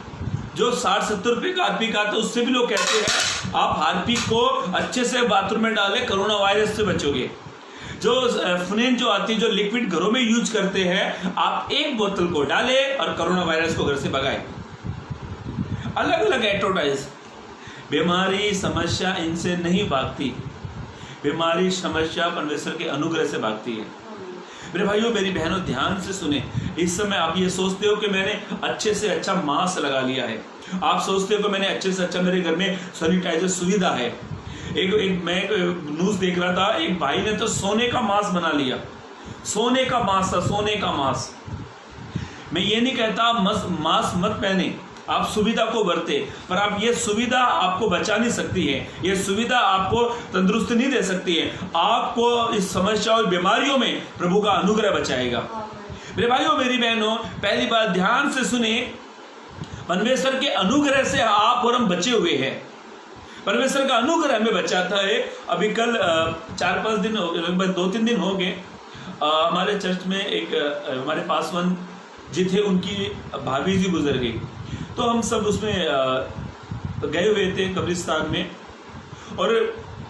जो 60-70 रुपए का हार्पिक आता है, उससे भी लोग कहते हैं आप हार्पिक को अच्छे से बाथरूम में डालें, कोरोना वायरस से बचोगे। जो फिनेन जो आती है, जो लिक्विड घरों में यूज करते हैं, आप एक बोतल को डालें और कोरोना वायरस को घर से भगाएं। अलग अलग एडवर्टाइज। बीमारी समस्या इनसे नहीं भागती, बीमारी समस्या परमेश्वर के अनुग्रह से भागती है। मेरे भाइयों मेरी बहनों, ध्यान से सुने। इस समय आप ये सोचते हो कि मैंने अच्छे से अच्छा मास्क लगा लिया है, आप सोचते हो कि मैंने अच्छे से अच्छा, मेरे घर में सैनिटाइजर सुविधा है। मैं न्यूज देख रहा था, एक भाई ने तो सोने का मास्क बना लिया। सोने का मास्क था, सोने का मास्क। मैं ये नहीं कहता मास्क मत पहने, आप सुविधा को बरते, पर आप ये सुविधा आपको बचा नहीं सकती है, ये सुविधा आपको तंदुरुस्ती नहीं दे सकती है। आपको इस समस्या और बीमारियों में प्रभु का अनुग्रह बचाएगा। मेरे भाइयों मेरी बहनों, पहली बात ध्यान से सुने, परमेश्वर के अनुग्रह से आप और हम बचे हुए हैं। परमेश्वर का अनुग्रह हमें बचाता है। अभी कल 4-5 दिन हो गए, लगभग 2-3 दिन हो गए, हमारे चर्च में एक हमारे पासवान जी थे, उनकी भाभी जी गुजर गई। तो हम सब उसमें गए हुए थे कब्रिस्तान में, और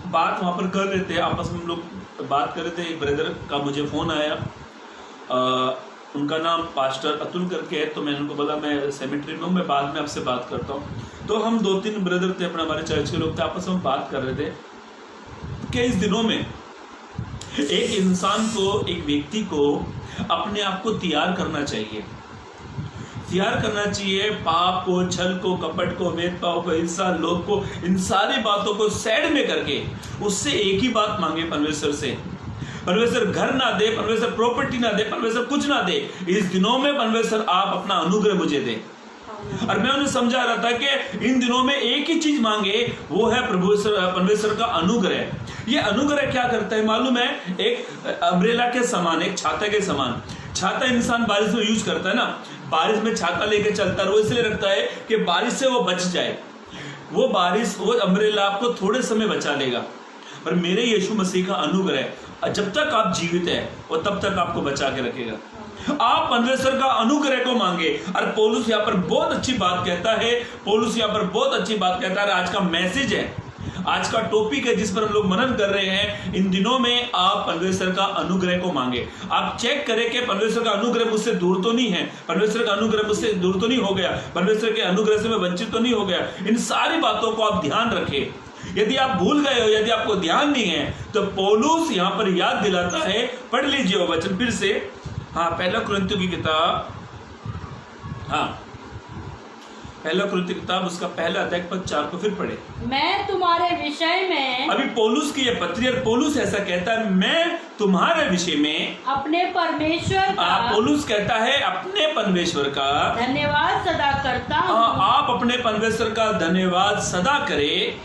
बात वहाँ पर कर रहे थे, आपस में हम लोग बात कर रहे थे। एक ब्रदर का मुझे फ़ोन आया, उनका नाम पास्टर अतुल करके है। तो मैंने उनको बोला मैं सेमेट्री में हूँ, मैं बाद में आपसे बात करता हूँ। तो हम 2-3 ब्रदर थे, अपने हमारे चर्च के लोग थे, आपस में बात कर रहे थे कि इस दिनों में एक इंसान को, एक व्यक्ति को अपने आप को तैयार करना चाहिए, तैयार करना चाहिए पाप को, छल को, कपट को, भेदभाव को, हिंसा, लोभ को, इन सारी बातों को साइड में करके उससे एक ही बात मांगे परमेश्वर से। परमेश्वर घर ना दे, परमेश्वर प्रॉपर्टी ना दे, परमेश्वर कुछ ना दे, इस दिनों में परमेश्वर आप अपना अनुग्रह मुझे दे। और मैं उन्हें समझा रहा था कि इन दिनों में एक ही चीज मांगे, वो है परमेश्वर का अनुग्रह। ये अनुग्रह क्या करता है मालूम है? एक अम्ब्रेला के समान, एक छाता के समान। छाता इंसान बारिश में यूज करता है ना, बारिश में छाता लेके चलता है, वो इसलिए रखता है कि बारिश से वो बच जाए। वो बारिश, वो अम्ब्रेला आपको थोड़े समय बचा लेगा। पर मेरे यीशु मसीह का अनुग्रह जब तक आप जीवित है वो तब तक आपको बचा के रखेगा। आप परमेश्वर का अनुग्रह को मांगे। और पौलुस यहाँ पर बहुत अच्छी बात कहता है, पौलुस यहाँ पर बहुत अच्छी बात कहता है। आज का मैसेज है, आज का टॉपिक है जिस पर हम लोग मनन कर रहे हैं। इन दिनों में आप परमेश्वर का अनुग्रह को मांगे। आप चेक करें कि परमेश्वर का अनुग्रह मुझसे दूर तो नहीं है, परमेश्वर का अनुग्रह मुझसे दूर तो नहीं हो गया, परमेश्वर के अनुग्रह से मैं वंचित तो नहीं हो गया। इन सारी बातों को आप ध्यान रखें। यदि आप भूल गए हो, यदि आपको ध्यान नहीं है, तो पौलुस यहाँ पर याद दिलाता है। पढ़ लीजिए वो वचन फिर से। हाँ, पहला कुरिन्थियों की किताब, हाँ पहला कुरिन्थियों की किताब, उसका पहला अध्याय पद 4 को फिर पढ़े। मैं तुम्हारे विषय में, अभी पौलुस की यह पत्री, और पौलुस ऐसा कहता है, मैं तुम्हारे विषय में अपने परमेश्वर का, पौलुस कहता है अपने परमेश्वर का धन्यवाद सदा करता हूँ। आप अपने परमेश्वर का धन्यवाद सदा करें,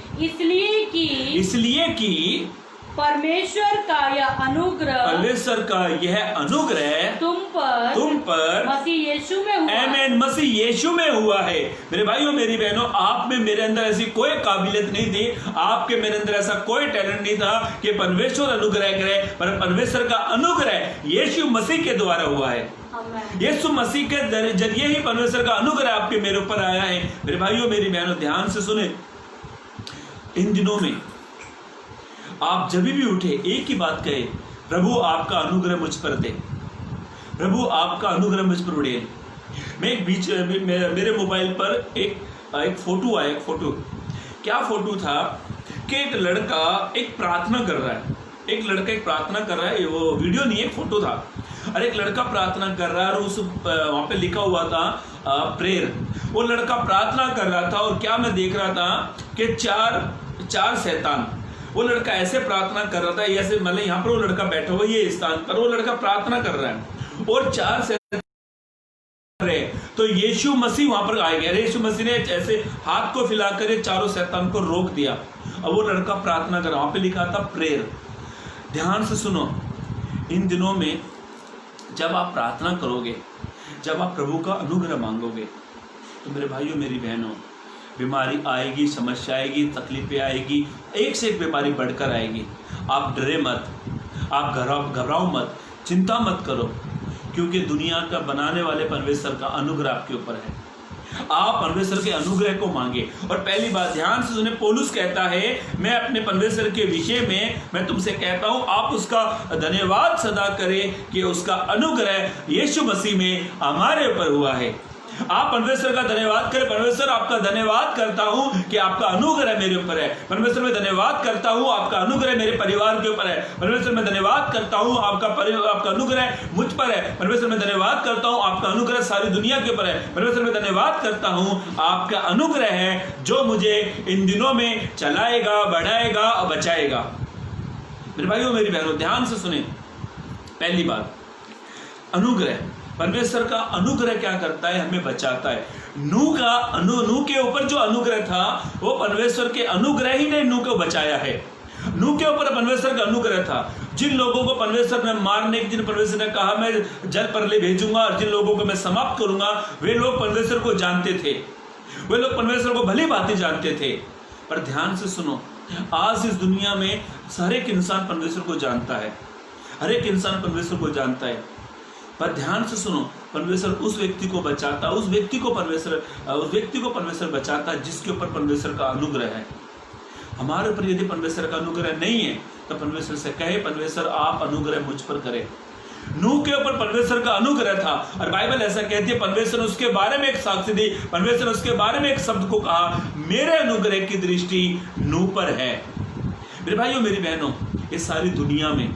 इसलिए कि परमेश्वर का यह अनुग्रह, परमेश्वर का यह अनुग्रह तुम पर मसीह यीशु में हुआ। आमीन, मसीह यीशु में हुआ है। मेरे भाइयों, मेरी बहनों, आप में मेरे अंदर ऐसी कोई काबिलियत नहीं थी, आपके मेरे अंदर ऐसा कोई टैलेंट नहीं था कि परमेश्वर अनुग्रह करे, पर परमेश्वर का अनुग्रह यीशु मसीह के द्वारा हुआ है। यीशु मसीह के जरिए ही परमेश्वर का अनुग्रह आपके मेरे ऊपर आया है। मेरे भाइयों, मेरी बहनों, ध्यान से सुने। इन दिनों में आप जब भी उठे एक ही बात कहे, प्रभु आपका अनुग्रह मुझ पर दे, प्रभु आपका अनुग्रह मुझ पर उड़े। मैं एक बीच मेरे मोबाइल पर एक फोटो आया। एक फोटो, क्या फोटो था कि एक लड़का एक प्रार्थना कर रहा है, एक लड़का एक प्रार्थना कर रहा है। वो वीडियो नहीं, एक फोटो था। और एक लड़का प्रार्थना कर रहा है, और उस वहां पे लिखा हुआ था प्रेयर। वो लड़का प्रार्थना कर रहा था, और क्या मैं देख रहा था कि चार शैतान, वो लड़का ऐसे प्रार्थना कर रहा था, ऐसे मतलब यहाँ पर वो लड़का बैठा हुआ, ये स्थान पर वो लड़का प्रार्थना कर रहा है, और 4 शैतान रहे। तो यीशु मसीह वहां पर आ गया। यीशु मसीह ने ऐसे हाथ को फैलाकर ये चारों शैतान को रोक दिया, और वो लड़का प्रार्थना कर रहा। वहां पे लिखा था प्रेयर। ध्यान से सुनो, इन दिनों में जब आप प्रार्थना करोगे, जब आप प्रभु का अनुग्रह मांगोगे, तो मेरे भाइयों, मेरी बहनों, बीमारी आएगी, समस्या आएगी, तकलीफें आएगी, एक से एक बीमारी बढ़कर आएगी। आप डरे मत, आप घबराओ मत, चिंता मत करो, क्योंकि दुनिया का बनाने वाले परमेश्वर का अनुग्रह आपके ऊपर है। आप परमेश्वर के अनुग्रह को मांगे। और पहली बात ध्यान से सुने, पौलुस कहता है, मैं अपने परमेश्वर के विषय में मैं तुमसे कहता हूं, आप उसका धन्यवाद सदा करें कि उसका अनुग्रह यीशु मसीह में हमारे ऊपर हुआ है। आप परमेश्वर का धन्यवाद करें। परमेश्वर, आपका धन्यवाद करता हूं कि आपका अनुग्रह मेरे ऊपर है। परमेश्वर, मैं धन्यवाद करता हूं, आपका अनुग्रह मेरे परिवार के ऊपर है। परमेश्वर, मैं धन्यवाद करता हूं, आपका अनुग्रह मुझ पर है। परमेश्वर, मैं धन्यवाद करता हूं, आपका अनुग्रह सारी दुनिया के ऊपर है। परमेश्वर, मैं धन्यवाद करता हूं, आपका अनुग्रह है जो मुझे इन दिनों में चलाएगा, बढ़ाएगा और बचाएगा। मेरे भाइयों, मेरी बहनों, ध्यान से सुने। पहली बात, अनुग्रह। परमेश्वर का अनुग्रह क्या करता है? हमें बचाता है। नूह के ऊपर जो अनुग्रह था, वो परमेश्वर के अनुग्रह ही ने नूह को बचाया है। नूह के ऊपर परमेश्वर का अनुग्रह था। जिन लोगों को परमेश्वर ने मारने के, जिन परमेश्वर ने कहा मैं जल प्रलय भेजूंगा और जिन लोगों को मैं समाप्त करूंगा, वे लोग परमेश्वर को जानते थे, वे लोग परमेश्वर को भली भांति जानते थे। पर ध्यान से सुनो, आज इस दुनिया में हर एक इंसान परमेश्वर को जानता है, हर एक इंसान परमेश्वर को जानता है। पर ध्यान से सुनो, परमेश्वर उस व्यक्ति को बचाता, उस व्यक्ति को परमेश्वर बचाता जिसके ऊपर परमेश्वर का अनुग्रह है। हमारे ऊपर यदि परमेश्वर का अनुग्रह नहीं है, तो परमेश्वर से कहे, परमेश्वर आप अनुग्रह मुझ पर करें। नूह के ऊपर परमेश्वर का अनुग्रह था, और बाइबल ऐसा कहती है, परमेश्वर ने उसके बारे में एक साक्ष्य दी, परमेश्वर ने उसके बारे में एक शब्द को कहा, मेरे अनुग्रह की दृष्टि नूह पर है। मेरे भाइयों, मेरी बहनों, इस सारी दुनिया में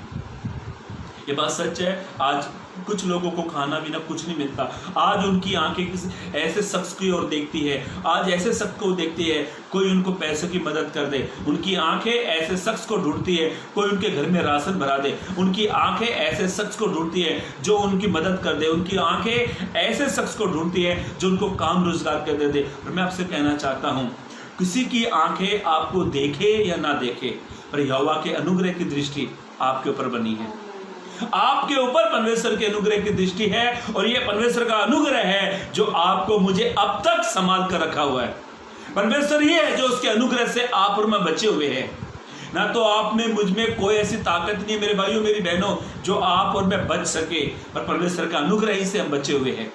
ये बात सच है। आज कुछ लोगों को खाना पीना कुछ नहीं मिलता। आज उनकी आंखें किसी ऐसे शख्स की ओर देखती है, आज ऐसे शख्स को देखती है कोई उनको पैसों की मदद कर दे। उनकी आंखें ऐसे शख्स को ढूंढती है कोई उनके घर में राशन भरा दे। उनकी आंखें ऐसे शख्स को ढूंढती है जो उनकी मदद कर दे। उनकी आंखें ऐसे शख्स को ढूंढती है जो उनको काम रोजगार कर दे। और मैं आपसे कहना चाहता हूँ, किसी की आंखें आपको देखे या ना देखे, पर यहोवा के अनुग्रह की दृष्टि आपके ऊपर बनी है। आपके ऊपर परमेश्वर के अनुग्रह की दृष्टि है, और यह परमेश्वर का अनुग्रह है जो आपको मुझे अब तक संभाल कर रखा हुआ है। परमेश्वर ये है जो उसके अनुग्रह से आप और मैं बचे हुए हैं। ना तो आप में मुझ में कोई ऐसी ताकत नहीं है मेरे भाइयों मेरी बहनों जो आप और मैं बच सके, पर परमेश्वर का अनुग्रह ही से हम बचे हुए हैं।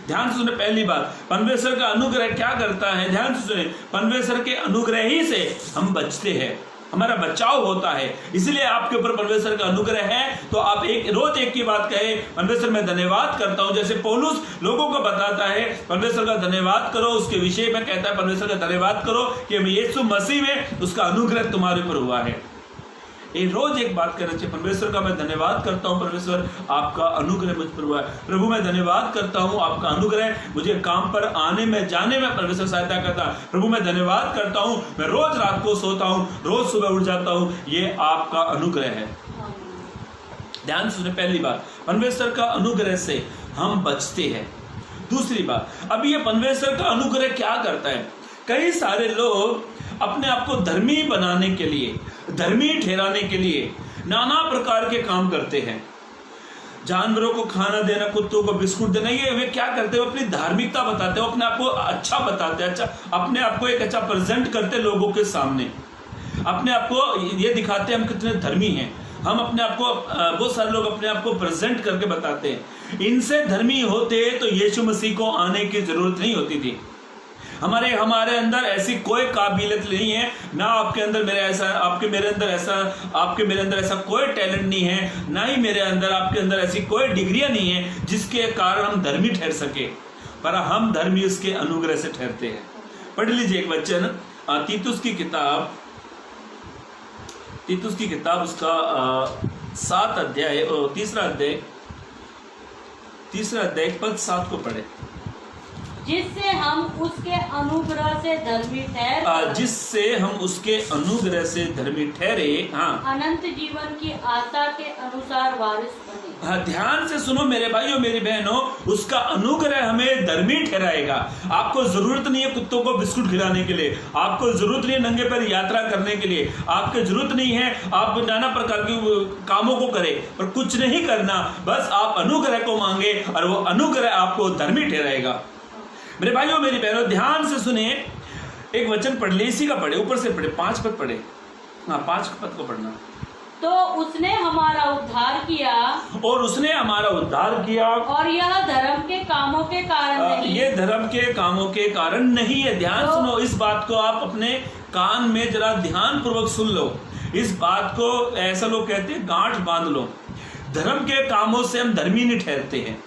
ध्यान से सुने, पहली बात, परमेश्वर का अनुग्रह क्या करता है? ध्यान से सुने, परमेश्वर के अनुग्रह ही से हम बचते हैं, हमारा बचाव होता है। इसलिए आपके ऊपर परमेश्वर का अनुग्रह है तो आप रोज एक की बात कहे, परमेश्वर मैं धन्यवाद करता हूं। जैसे पौलुस लोगों को बताता है परमेश्वर का धन्यवाद करो, उसके विषय में कहता है परमेश्वर का धन्यवाद करो कि यीशु मसीह में उसका अनुग्रह तुम्हारे ऊपर हुआ है। ये रोज एक बात करना चाहिए, परमेश्वर का मैं धन्यवाद करता हूँ, परमेश्वर आपका अनुग्रह मुझ पर हुआ है। प्रभु मैं धन्यवाद करता हूँ, आपका अनुग्रह मुझे काम पर आने में जाने में परमेश्वर सहायता करता है। प्रभु मैं धन्यवाद करता हूँ, मैं रोज रात को सोता हूँ, रोज सुबह उठ जाता हूँ, ये आपका अनुग्रह है। ध्यान सुने, पहली बात, परमेश्वर का अनुग्रह से हम बचते हैं। दूसरी बात, अब ये परमेश्वर का अनुग्रह क्या करता है? कई सारे लोग अपने आप को धर्मी बनाने के लिए, धर्मी ठहराने के लिए नाना प्रकार के काम करते हैं। जानवरों को खाना देना, कुत्तों को बिस्कुट देना, ये वे क्या करते हैं? अपनी धार्मिकता बताते हैं, अपने आप को अच्छा बताते हैं, अच्छा अपने आप को एक अच्छा प्रेजेंट करते हैं लोगों के सामने, अपने आप को ये दिखाते हैं हम कितने धर्मी हैं। हम अपने आप को, बहुत सारे लोग अपने आप को प्रेजेंट करके बताते हैं। इनसे धर्मी होते तो यीशु मसीह को आने की जरूरत नहीं होती थी। हमारे अंदर ऐसी कोई काबिलियत नहीं है, ना आपके अंदर मेरे ऐसा, आपके मेरे अंदर ऐसा कोई टैलेंट नहीं है, ना ही मेरे अंदर आपके अंदर ऐसी कोई डिग्रियां नहीं है जिसके कारण हम धर्मी ठहर सके, पर हम धर्मी उसके अनुग्रह से ठहरते हैं। पढ़ लीजिए एक वचन, तीतुस की किताब उसका 7 अध्याय, तीसरा अध्याय पद 7 को पढ़े। जिससे हम उसके अनुग्रह से धर्मी ठहरे, हाँ, अनंत जीवन की आशा के अनुसार वारिस बने। हाँ, ध्यान से सुनो मेरे भाइयों मेरी बहनों, उसका अनुग्रह हमें धर्मी ठहराएगा। आपको जरूरत नहीं है कुत्तों को बिस्कुट खिलाने के लिए, आपको जरूरत नहीं है नंगे पैर यात्रा करने के लिए, आपको जरूरत नहीं है आप नाना प्रकार के कामों को करें, पर कुछ नहीं करना, बस आप अनुग्रह को मांगे और वो अनुग्रह आपको धर्मी ठहराएगा। मेरे भाइयों मेरी बहनों ध्यान से सुने, एक वचन पढ़ ले, इसी का पढ़े, ऊपर से पढ़े, 5 पद पढ़े, हाँ 5 पद को पढ़ना। तो उसने हमारा उद्धार किया, और यह धर्म के कामों के कारण नहीं, ये धर्म के कामों के कारण नहीं है। ध्यान सुनो, इस बात को आप अपने कान में जरा ध्यान पूर्वक सुन लो। इस बात को, ऐसा लोग कहते हैं, गांठ बांध लो। धर्म के कामों से हम धर्मी नहीं ठहरते हैं।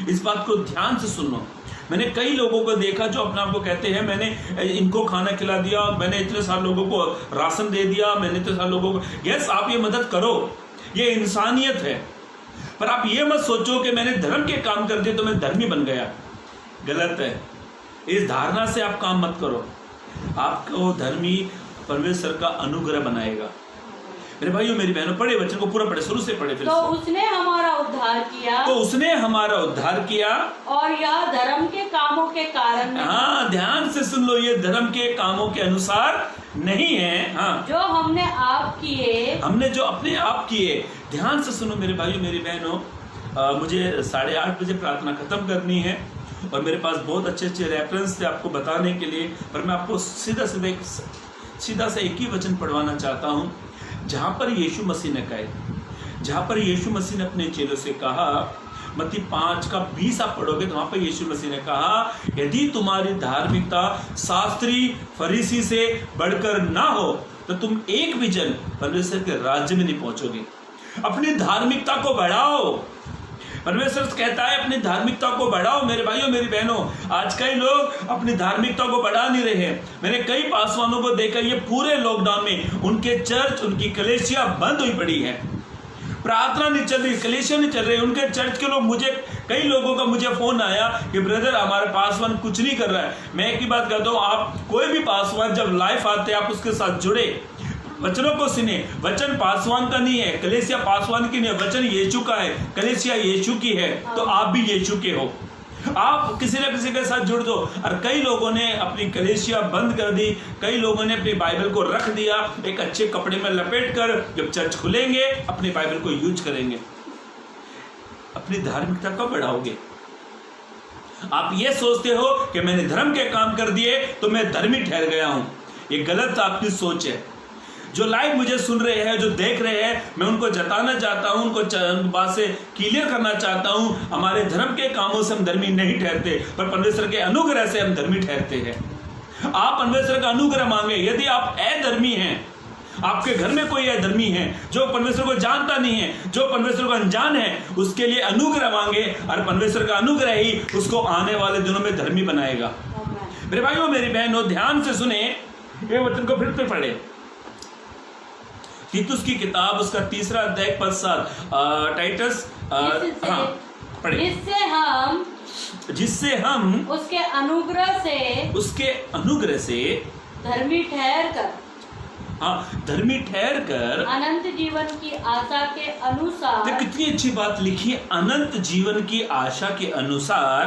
इस बात को ध्यान से सुन लो। मैंने कई लोगों को देखा जो अपने आप को कहते हैं मैंने इनको खाना खिला दिया, मैंने इतने सारे लोगों को राशन दे दिया, मैंने इतने सारे लोगों को, यस आप ये मदद करो, ये इंसानियत है, पर आप ये मत सोचो कि मैंने धर्म के काम कर दिए तो मैं धर्मी बन गया। गलत है। इस धारणा से आप काम मत करो। आपको धर्मी परमेश्वर का अनुग्रह बनाएगा। मेरे भाइयों मेरी बहनों, पढ़े वचन को पूरा पढ़े, शुरू से पढ़े फिर। तो उसने हमारा उद्धार किया, और यह धर्म के कामों के कारण नहीं। हाँ, ध्यान से सुन लो, ये धर्म के कामों के अनुसार नहीं है, हाँ, जो हमने जो अपने आप किए। ध्यान से सुनो मेरे भाइयों मेरी बहनों, मुझे 8:30 बजे प्रार्थना खत्म करनी है और मेरे पास बहुत अच्छे रेफरेंस थे आपको बताने के लिए, पर मैं आपको सीधा सा एक ही वचन पढ़वाना चाहता हूँ, जहाँ पर यीशु मसीह ने अपने चेलों से कहा, मत्ती 5:20 आप पढ़ोगे तो वहाँ पर यीशु मसीह ने कहा, यदि तुम्हारी धार्मिकता शास्त्री फरीसी से बढ़कर ना हो तो तुम एक भी जन परमेश्वर के राज्य में नहीं पहुंचोगे। अपनी धार्मिकता को बढ़ाओ। परमेश्वर कहता है अपनी धार्मिकता को बढ़ाओ। मेरे भाइयों मेरी बहनों, आज कई लोग अपनी धार्मिकता को बढ़ा नहीं रहे हैं। मैंने कई पासवानों को देखा, ये पूरे लॉकडाउन में उनके चर्च, उनकी कलीसिया बंद हुई पड़ी है। प्रार्थना नहीं चल रही, कलीसिया नहीं चल रही, उनके चर्च के लोग कई लोगों का मुझे फोन आया कि ब्रदर हमारे पासवान कुछ नहीं कर रहा है। मैं एक ही बात कहता हूँ, आप कोई भी पासवान जब लाइफ आते हैं आप उसके साथ जुड़े, वचनों को सुने। वचन पासवान का नहीं है, कलीसिया पासवान की नहीं है, वचन यीशु का है, कलीसिया यीशु की है, तो आप भी यीशु के हो। आप किसी न किसी के साथ जुड़ दो। और कई लोगों ने अपनी कलीसिया बंद कर दी, कई लोगों ने अपनी बाइबल को रख दिया, एक अच्छे कपड़े में लपेट कर जब चर्च खुलेंगे अपनी बाइबल को यूज करेंगे। अपनी धार्मिकता कब बढ़ाओगे? आप ये सोचते हो कि मैंने धर्म के काम कर दिए तो मैं धर्मी ठहर गया हूं। ये गलत आपकी सोच है। जो लाइव मुझे सुन रहे हैं, जो देख रहे हैं, मैं उनको जताना चाहता हूं, उनको बात से क्लियर करना चाहता हूं, हमारे धर्म के कामों से हम धर्मी नहीं ठहरते, पर परमेश्वर के अनुग्रह से हम धर्मी ठहरते हैं। आप परमेश्वर का अनुग्रह मांगे। यदि आप अधर्मी हैं, आपके घर में कोई अधर्मी है जो परमेश्वर को जानता नहीं है, जो परमेश्वर को अनजान है, उसके लिए अनुग्रह मांगे और परमेश्वर का अनुग्रह ही उसको आने वाले दिनों में धर्मी बनाएगा। मेरे भाइयों, मेरी बहनों, ध्यान से सुने, ये वचन को फिर से पढ़े। तीतुस की किताब उसका 3 अध्याय पद 7, टाइटस, हाँ पढ़े। जिससे हम उसके अनुग्रह से धर्मी ठहर कर अनंत जीवन की आशा के अनुसार, तो कितनी अच्छी बात लिखी है, अनंत जीवन की आशा के अनुसार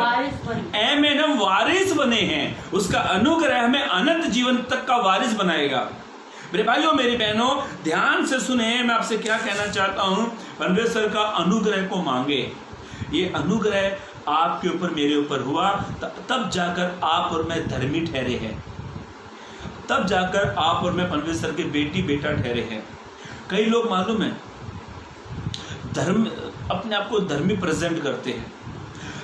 हम वारिस बने हैं। उसका अनुग्रह हमें अनंत जीवन तक का वारिस बनाएगा। मेरे भाइयों, मेरी बहनों, ध्यान से सुने, मैं आपसे क्या कहना चाहता हूं। परमेश्वर का अनुग्रह को मांगे। ये अनुग्रह आपके ऊपर, मेरे ऊपर हुआ, तब जाकर आप और मैं धर्मी ठहरे हैं, तब जाकर आप और मैं परमेश्वर के बेटी बेटा ठहरे हैं। कई लोग मालूम है धर्म, अपने आप को धर्मी प्रेजेंट करते हैं,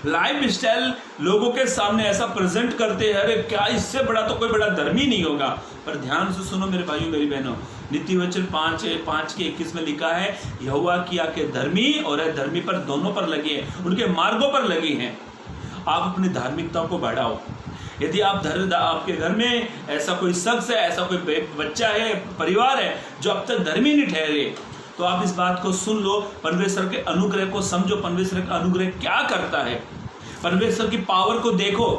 लाइफ स्टाइल लोगों के सामने ऐसा प्रेजेंट करते हैं, अरे क्या इससे बड़ा तो कोई बड़ा धर्मी नहीं होगा। पर ध्यान से सुनो मेरे भाइयों, मेरी बहनों, नीति वचन 5:21 में लिखा है, यहोवा की आंखें धर्मी और अधर्मी पर दोनों पर लगी है, उनके मार्गों पर लगी हैं। आप अपनी धार्मिकता को बढ़ाओ। यदि आपके घर में ऐसा कोई शख्स है, ऐसा कोई बच्चा है, परिवार है जो अब तक धर्मी नहीं ठहरे, तो आप इस बात को सुन लो, परमेश्वर के अनुग्रह को समझो। परमेश्वर का अनुग्रह क्या करता है, परमेश्वर की पावर को देखो,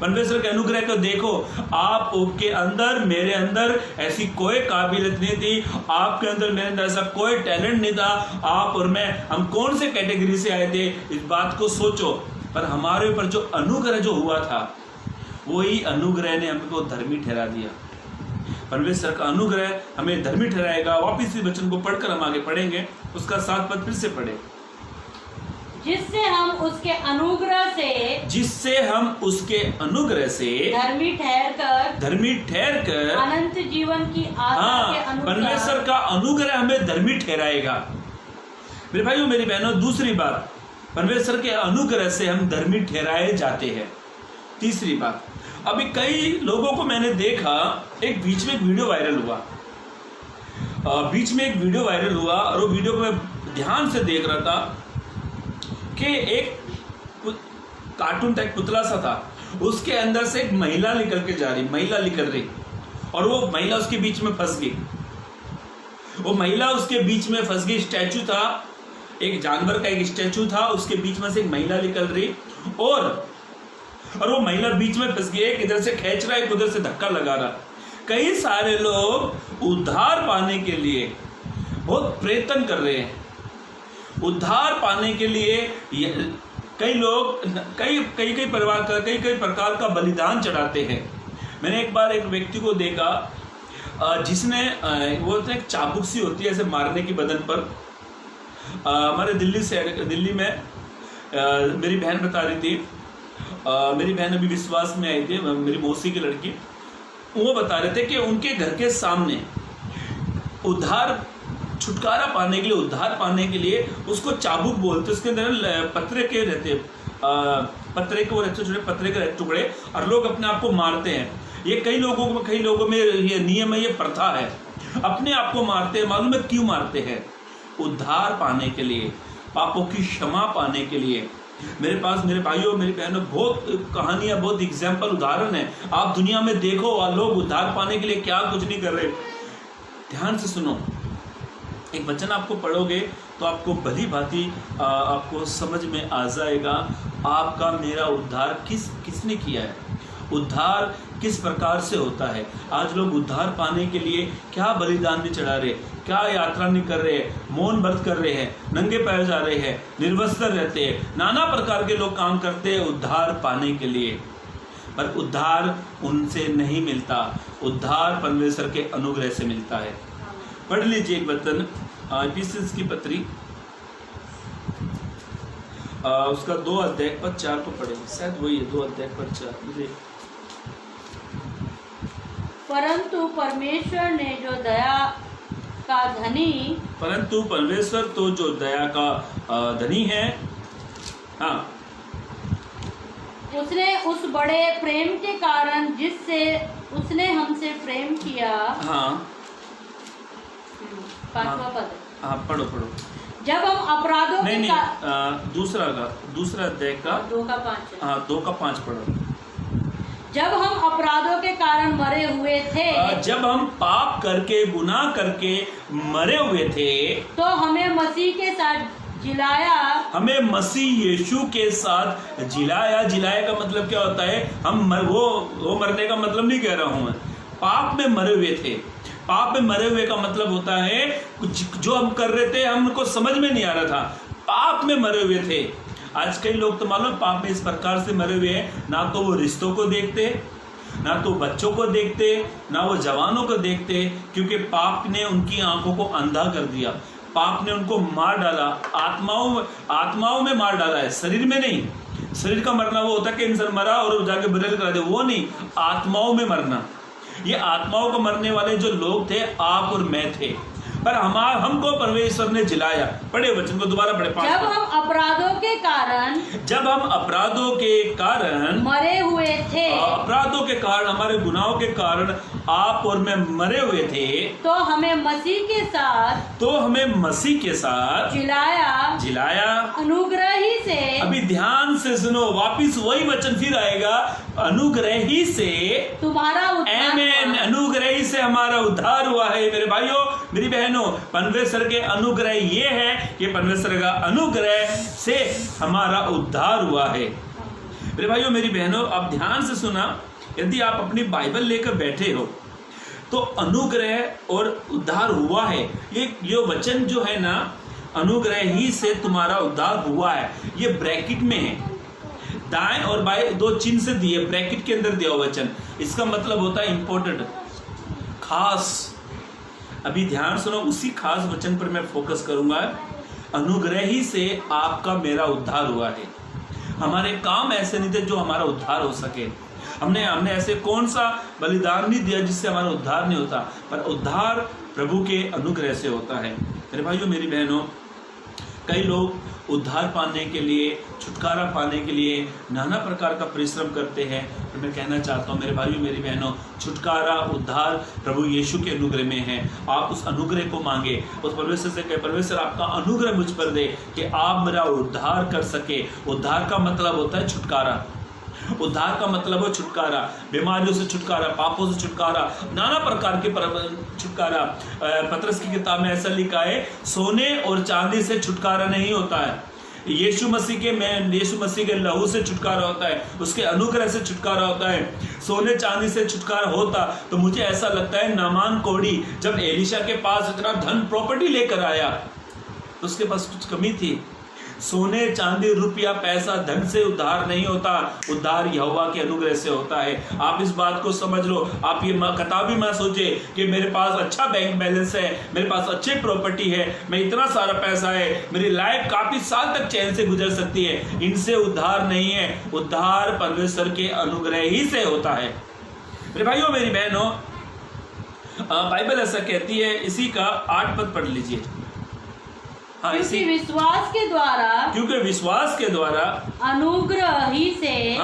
परमेश्वर के अनुग्रह को देखो। आपके अंदर, मेरे अंदर ऐसी कोई काबिलियत नहीं थी, आपके अंदर, मेरे अंदर ऐसा कोई टैलेंट नहीं था। आप और मैं, हम कौन से कैटेगरी से आए थे, इस बात को सोचो। पर हमारे ऊपर जो अनुग्रह जो हुआ था, वही अनुग्रह ने हमको धर्मी ठहरा दिया। परमेश्वर का अनुग्रह हमें धर्मी ठहराएगा। वापिस इस वचन को पढ़कर हम आगे पढ़ेंगे, उसका 7 पद फिर से पढ़े। जिससे हम उसके अनुग्रह से धर्मी ठहर कर अनंत जीवन की आशा के अनुसार, परमेश्वर का अनुग्रह हमें धर्मी ठहराएगा। मेरे भाइयों, मेरी बहनों, दूसरी बात, परमेश्वर के अनुग्रह से हम धर्मी ठहराए जाते हैं। तीसरी बात, अभी कई लोगों को मैंने देखा, एक बीच में एक वीडियो वायरल हुआ, और वो वीडियो को मैं ध्यान से देख रहा था कि एक कार्टून टाइप पुतला सा था, उसके अंदर से एक महिला निकल रही, और वो महिला उसके बीच में फंस गई। स्टैचू था, एक जानवर का एक स्टैचू था, उसके बीच में से एक महिला निकल रही, और वो महिला बीच में फंस गई। एक इधर से खींच रहा है, एक उधर से धक्का लगा रहा। कई सारे लोग उद्धार पाने के लिए बहुत प्रयत्न कर रहे हैं। उद्धार पाने के लिए कई लोग कई प्रकार का बलिदान चढ़ाते हैं। मैंने एक बार एक व्यक्ति को देखा जिसने, वो एक चाबुक सी होती है ऐसे मारने की बदन पर। हमारे दिल्ली में मेरी बहन बता रही थी, मेरी बहन अभी विश्वास में आई थी, मेरी मौसी की लड़की, वो बता रहे थे कि उनके घर के सामने छुटकारा पाने के लिए उसको चाबुक बोलते, उसके अंदर पत्रे के रहते, छोटे पत्रे के टुकड़े, और लोग अपने आप को मारते हैं। ये कई लोगों में ये नियम है, ये प्रथा है, अपने आप को मारते हैं। मालूम है क्यों मारते हैं? उद्धार पाने के लिए, पापों की क्षमा पाने के लिए। मेरे पास, मेरे भाइयों, मेरी बहनों, बहुत कहानियां, बहुत एग्जाम्पल, उदाहरण है। आप दुनिया में देखो, लोग उद्धार पाने के लिए क्या कुछ नहीं कर रहे। ध्यान से सुनो, एक वचन आपको पढ़ोगे तो आपको भली भांति आपको समझ में आ जाएगा आपका मेरा उद्धार किसने किया है, उद्धार किस प्रकार से होता है। आज लोग उद्धार पाने के लिए क्या बलिदान नहीं चढ़ा रहे, क्या यात्रा नहीं कर रहे हैं, मौन व्रत कर रहे हैं, नंगे पैर जा रहे हैं, निर्वस्त्र रहते हैं, नाना प्रकार के लोग काम करते हैं उद्धार पाने के लिए, पर उद्धार उनसे नहीं मिलता, उद्धार परमेश्वर के अनुग्रह से मिलता है। पढ़ लीजिए एक वचन इफिसियंस की पत्री उसका 2 अध्याय पद 4 को पढ़ेंगे, शायद वही है 2 अध्याय पद 4 मुझे। परंतु परमेश्वर ने जो दया का धनी, परंतु परमेश्वर तो जो दया का धनी है, हाँ, उसने उस बड़े प्रेम के कारण जिससे उसने हमसे प्रेम किया, हाँ 5वां पद, हाँ पढ़ो जब हम अपराधों नहीं, के दूसरा अध्याय का 2 का 5, हाँ 2 का 5 पढ़ो। जब हम अपराधों के कारण मरे हुए थे, जब हम पाप करके गुनाह करके मरे हुए थे, तो हमें मसीह के साथ जिलाया, हमें मसीह यीशु के साथ जिलाया। जिलाया का मतलब क्या होता है, हम वो मरने का मतलब नहीं कह रहा हूं मैं, पाप में मरे हुए थे। पाप में मरे हुए का मतलब होता है जो हम कर रहे थे हमको समझ में नहीं आ रहा था, पाप में मरे हुए थे। आज कई लोग तो मालूम पाप में इस प्रकार से मरे हुए हैं, ना तो वो रिश्तों को देखते, ना तो बच्चों को देखते, ना वो जवानों को देखते, क्योंकि पाप ने उनकी आंखों को अंधा कर दिया, पाप ने उनको मार डाला, आत्माओं में मार डाला है, शरीर में नहीं। शरीर का मरना वो होता है कि इंसान मरा और जाके बदल करा दे, वो नहीं, आत्माओं में मरना। ये आत्माओं को मरने वाले जो लोग थे आप और मैं थे, पर हमको परमेश्वर ने जिलाया। पढ़े वचन को दोबारा पढ़े। जब हम अपराधों के कारण मरे हुए थे, अपराधों के कारण, हमारे गुनाहों के कारण आप और मैं मरे हुए थे, तो हमें मसीह के साथ जिलाया अनुग्रह ही से। अभी ध्यान से सुनो, वापिस वही वचन फिर आएगा, अनुग्रह ही से तुम्हारा आमीन, अनुग्रह ही से हमारा उद्धार हुआ है। मेरे भाइयों मेरी बहनों, परमेश्वर के अनुग्रह ये है कि परमेश्वर का अनुग्रह से हमारा उद्धार हुआ है। मेरे भाइयों मेरी बहनों, आप ध्यान से सुना, यदि आप अपनी बाइबल लेकर बैठे हो तो अनुग्रह और उद्धार हुआ है, ये वचन जो है ना, अनुग्रह ही से तुम्हारा उद्धार हुआ है, ये ब्रैकेट में है, दाएं और बाएं 2 चिन्ह से दिए, ब्रैकेट के अंदर दिया वचन। इसका मतलब होता है इंपॉर्टेंट, खास। अभी ध्यान सुनो, उसी खास वचन पर मैं फोकस करूंगा। अनुग्रह ही से आपका मेरा उद्धार हुआ है। हमारे काम ऐसे नहीं थे जो हमारा उद्धार हो सके, हमने ऐसे कौन सा बलिदान नहीं दिया जिससे हमारा उद्धार नहीं होता, पर उद्धार प्रभु के अनुग्रह से होता है। मेरे भाइयों मेरी बहनों, कई लोग उद्धार पाने के लिए, छुटकारा पाने के लिए नाना प्रकार का परिश्रम करते हैं, तो मैं कहना चाहता हूँ मेरे भाइयों मेरी बहनों, छुटकारा उद्धार प्रभु यीशु के अनुग्रह में है। आप उस अनुग्रह को मांगे, उस परमेश्वर से कहे परमेश्वर आपका अनुग्रह मुझ पर दे कि आप मेरा उद्धार कर सके। उद्धार का मतलब होता है छुटकारा, उद्धार का मतलब है छुटकारा, बीमारियों से छुटकारा, पापों से छुटकारा, नाना प्रकार के छुटकारा। पतरस की किताब में ऐसा लिखा है, सोने और चांदी से छुटकारा नहीं होता है, यीशु मसीह के लहू से छुटकारा होता है, उसके अनुग्रह से छुटकारा होता है। सोने चांदी से छुटकारा होता तो मुझे ऐसा लगता है नामान कोढ़ी जब एलीशा के पास इतना धन प्रॉपर्टी लेकर आया तो उसके पास कुछ कमी थी। सोने चांदी रुपया पैसा धन से उद्धार नहीं होता, उद्धार यहोवा के अनुग्रह से होता है। आप इस बात को समझ लो। आप ये कथा भी मत सोचे कि मेरे पास अच्छा बैंक बैलेंस है, मेरे पास अच्छी प्रॉपर्टी है, मैं इतना सारा पैसा है, मेरी लाइफ काफी साल तक चैन से गुजर सकती है। इनसे उद्धार नहीं है, उद्धार परमेश्वर के अनुग्रह ही से होता है। मेरे भाइयों मेरी बहनों, बाइबल ऐसा कहती है, इसी का 8 पद पढ़ लीजिए। हाँ, क्योंकि विश्वास के द्वारा अनुग्रह ही से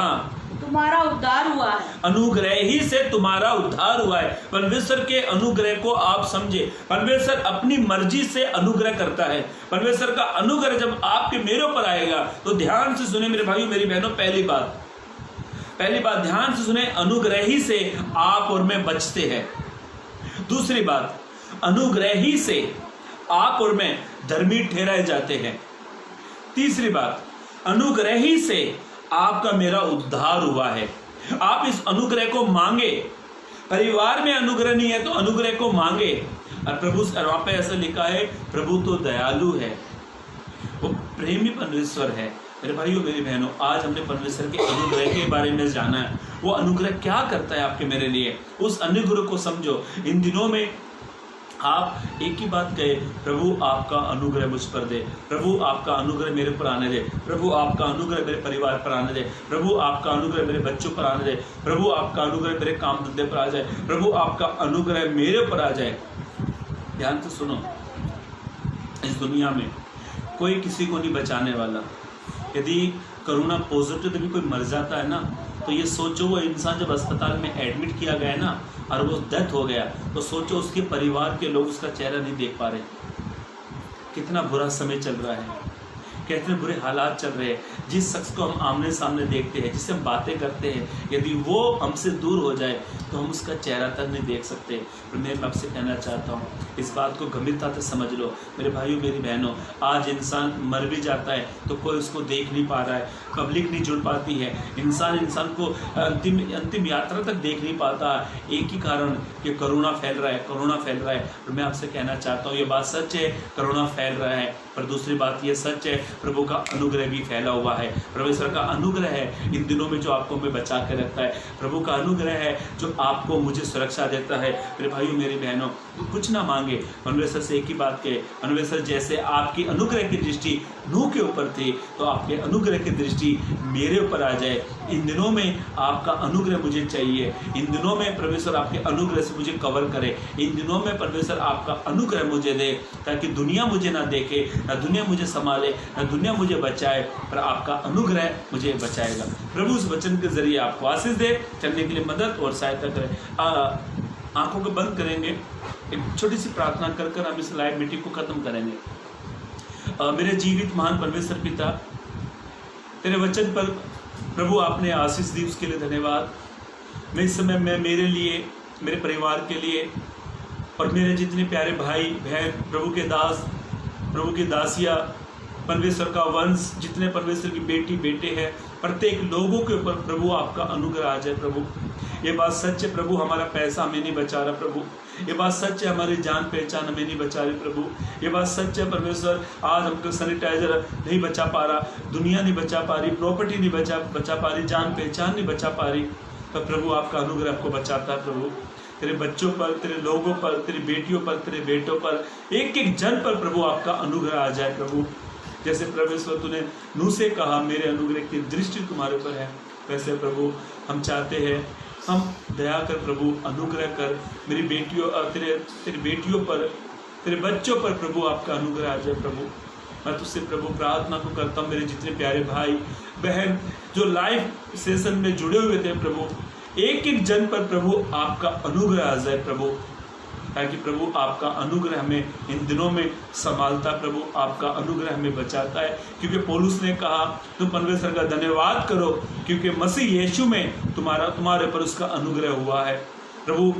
तुम्हारा उद्धार हुआ है। अनुग्रह ही से तुम्हारा उद्धार हुआ है। परमेश्वर के अनुग्रह को आप समझे। परमेश्वर अपनी मर्जी से अनुग्रह करता है। परमेश्वर का अनुग्रह जब आपके मेरे ऊपर आएगा तो ध्यान से सुने मेरे भाइयों मेरी बहनों, पहली बात ध्यान से सुने, अनुग्रह ही से आप और मैं बचते हैं। दूसरी बात, अनुग्रह ही से आप और मैं धर्मी ठहराए जाते हैं। तीसरी बात, अनुग्रह ही से आपका मेरा उद्धार हुआ है। आप इस अनुग्रह को मांगे। परिवार में अनुग्रह नहीं है तो अनुग्रह को मांगे। और प्रभु, वहां पे ऐसा लिखा है, प्रभु तो दयालु है, वो प्रेमी परमेश्वर है। मेरे भाइयों मेरी बहनों, आज हमने परमेश्वर के अनुग्रह के बारे में जाना है। वो अनुग्रह क्या करता है आपके मेरे लिए, उस अनुग्रह को समझो। इन दिनों में आप एक ही बात कहे, प्रभु आपका अनुग्रह मुझ पर दे, प्रभु आपका अनुग्रह मेरे पर आने दे, प्रभु आपका अनुग्रह मेरे परिवार पर आने दे, प्रभु आपका अनुग्रह मेरे बच्चों पर आने दे, प्रभु आपका अनुग्रह मेरे काम धंधे पर आ जाए, प्रभु आपका अनुग्रह मेरे पर आ जाए। ध्यान से सुनो, इस दुनिया में कोई किसी को नहीं बचाने वाला। यदि कोरोना पॉजिटिव भी कोई मर जाता है ना, तो ये सोचो वो इंसान जब अस्पताल में एडमिट किया गया ना और वो डेथ हो गया, तो सोचो उसके परिवार के लोग उसका चेहरा नहीं देख पा रहे। कितना बुरा समय चल रहा है, कितने बुरे हालात चल रहे हैं। जिस शख्स को हम आमने सामने देखते हैं, जिससे हम बातें करते हैं, यदि वो हमसे दूर हो जाए तो हम उसका चेहरा तक नहीं देख सकते। पर मैं आपसे कहना चाहता हूँ, इस बात को गंभीरता से समझ लो मेरे भाइयों मेरी बहनों। आज इंसान मर भी जाता है तो कोई उसको देख नहीं पा रहा है, पब्लिक नहीं जुड़ पाती है, इंसान को अंतिम यात्रा तक देख नहीं पाता। एक ही कारण कि कोरोना फैल रहा है, कोरोना फैल रहा है। और मैं आपसे कहना चाहता हूँ, ये बात सच है, कोरोना फैल रहा है, पर दूसरी बात ये सच है, प्रभु का अनुग्रह भी फैला हुआ है। परमेश्वर का अनुग्रह है इन दिनों में जो आपको मैं बचा के रखता है। प्रभु का अनुग्रह है जो आपको मुझे सुरक्षा देता है। मेरे भाइयों मेरी बहनों, कुछ ना मांगे, परमेश्वर से एक ही बात कहे, परमेश्वर जैसे आपकी अनुग्रह की दृष्टि नूह के ऊपर थी, तो आपके अनुग्रह की दृष्टि मेरे ऊपर आ जाए। इन दिनों में आपका अनुग्रह मुझे चाहिए। इन दिनों में परमेश्वर आपके अनुग्रह से मुझे कवर करे। इन दिनों में परमेश्वर आपका अनुग्रह मुझे दे, ताकि दुनिया मुझे ना देखे, ना दुनिया मुझे संभाले, ना दुनिया मुझे बचाए, पर आपका अनुग्रह मुझे बचाएगा। प्रभु उस वचन के जरिए आपको आशीष दे, चलने के लिए मदद और सहायता करे। आंखों को बंद करेंगे, एक छोटी सी प्रार्थना कर कर हम इस लाइव मीटिंग को खत्म करेंगे। मेरे जीवित महान परमेश्वर पिता, तेरे वचन पर प्रभु आपने आशीष दी, उसके लिए धन्यवाद। मैं इस समय मैं मेरे लिए, मेरे परिवार के लिए और मेरे जितने प्यारे भाई बहन, प्रभु के दास, प्रभु की दासियाँ, परमेश्वर का वंश, जितने परमेश्वर की बेटी बेटे हैं, प्रत्येक लोगों के ऊपर प्रभु आपका अनुग्रह आ जाए। प्रभु ये बात सच है प्रभु, हमारा पैसा हमें नहीं बचा रहा प्रभु, ये बात सच है हमारी जान पहचान हमें नहीं बचा रही प्रभु, ये बात सच है परमेश्वर, आज हमको सैनिटाइजर नहीं बचा पा रहा, दुनिया नहीं बचा पा रही, प्रॉपर्टी नहीं बचा पा रही, जान पहचान नहीं बचा पा रही, पर प्रभु आपका अनुग्रह आपको बचाता है। प्रभु तेरे बच्चों पर, तेरे लोगों पर, तेरी बेटियों पर, तेरे बेटों पर, एक एक जन पर प्रभु आपका अनुग्रह आ जाए। प्रभु जैसे परमेश्वर तूने नूह से कहा मेरे अनुग्रह की दृष्टि तुम्हारे पर है, वैसे प्रभु हम चाहते हैं, हम दया कर प्रभु, अनुग्रह कर मेरी बेटियों, तेरी बेटियों पर, तेरे बच्चों पर प्रभु आपका अनुग्रह आ जाए। प्रभु मैं तुझसे प्रभु प्रार्थना को करता हूँ, मेरे जितने प्यारे भाई बहन जो लाइव सेशन में जुड़े हुए थे प्रभु, एक एक जन पर प्रभु आपका अनुग्रह आ जाए प्रभु, ताकि प्रभु आपका अनुग्रह हमें इन दिनों में संभालता, प्रभु आपका अनुग्रह हमें बचाता है। क्योंकि पौलुस ने कहा तुम परमेश्वर का धन्यवाद करो, क्योंकि मसीह यीशु में तुम्हारे पर उसका अनुग्रह हुआ है। प्रभु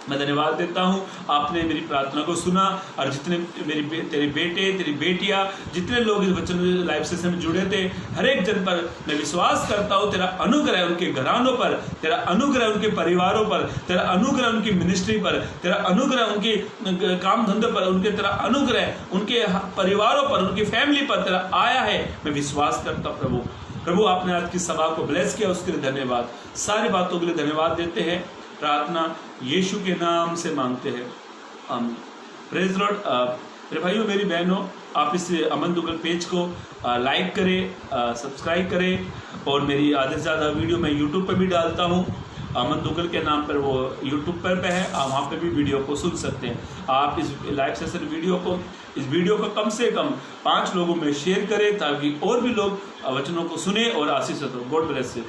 मैं धन्यवाद देता हूँ, आपने मेरी प्रार्थना को सुना, और जितने तेरे बेटे, तेरी बेटियाँ, जितने लोग इस वचन लाइव सेशन में जुड़े थे, हर एक जन पर मैं विश्वास करता हूँ तेरा अनुग्रह उनके घरानों पर, तेरा अनुग्रह उनके परिवारों पर, तेरा अनुग्रह उनकी मिनिस्ट्री पर, तेरा अनुग्रह उनके काम धंधे पर, उनके तेरा अनुग्रह उनके परिवारों पर, उनकी फैमिली पर तेरा आया है। मैं विश्वास करता हूँ प्रभु आपने आज की सभा को ब्लेस किया, उसके लिए धन्यवाद। सारी बातों के लिए धन्यवाद देते हैं, प्रार्थना यीशु के नाम से मांगते हैं, आमीन। Praise Lord. मेरे भाइयों मेरी बहनों, आप इस अमन दुगल पेज को लाइक करें, सब्सक्राइब करें, और मेरी आधे से ज़्यादा वीडियो मैं यूट्यूब पर भी डालता हूँ, अमन दुगल के नाम पर वो यूट्यूब पर है, आप वहाँ पे भी वीडियो को सुन सकते हैं। आप इस लाइव सेशन इस वीडियो को कम से कम 5 लोगों में शेयर करें, ताकि और भी लोग वचनों को सुने और आशीषित हो। God bless you.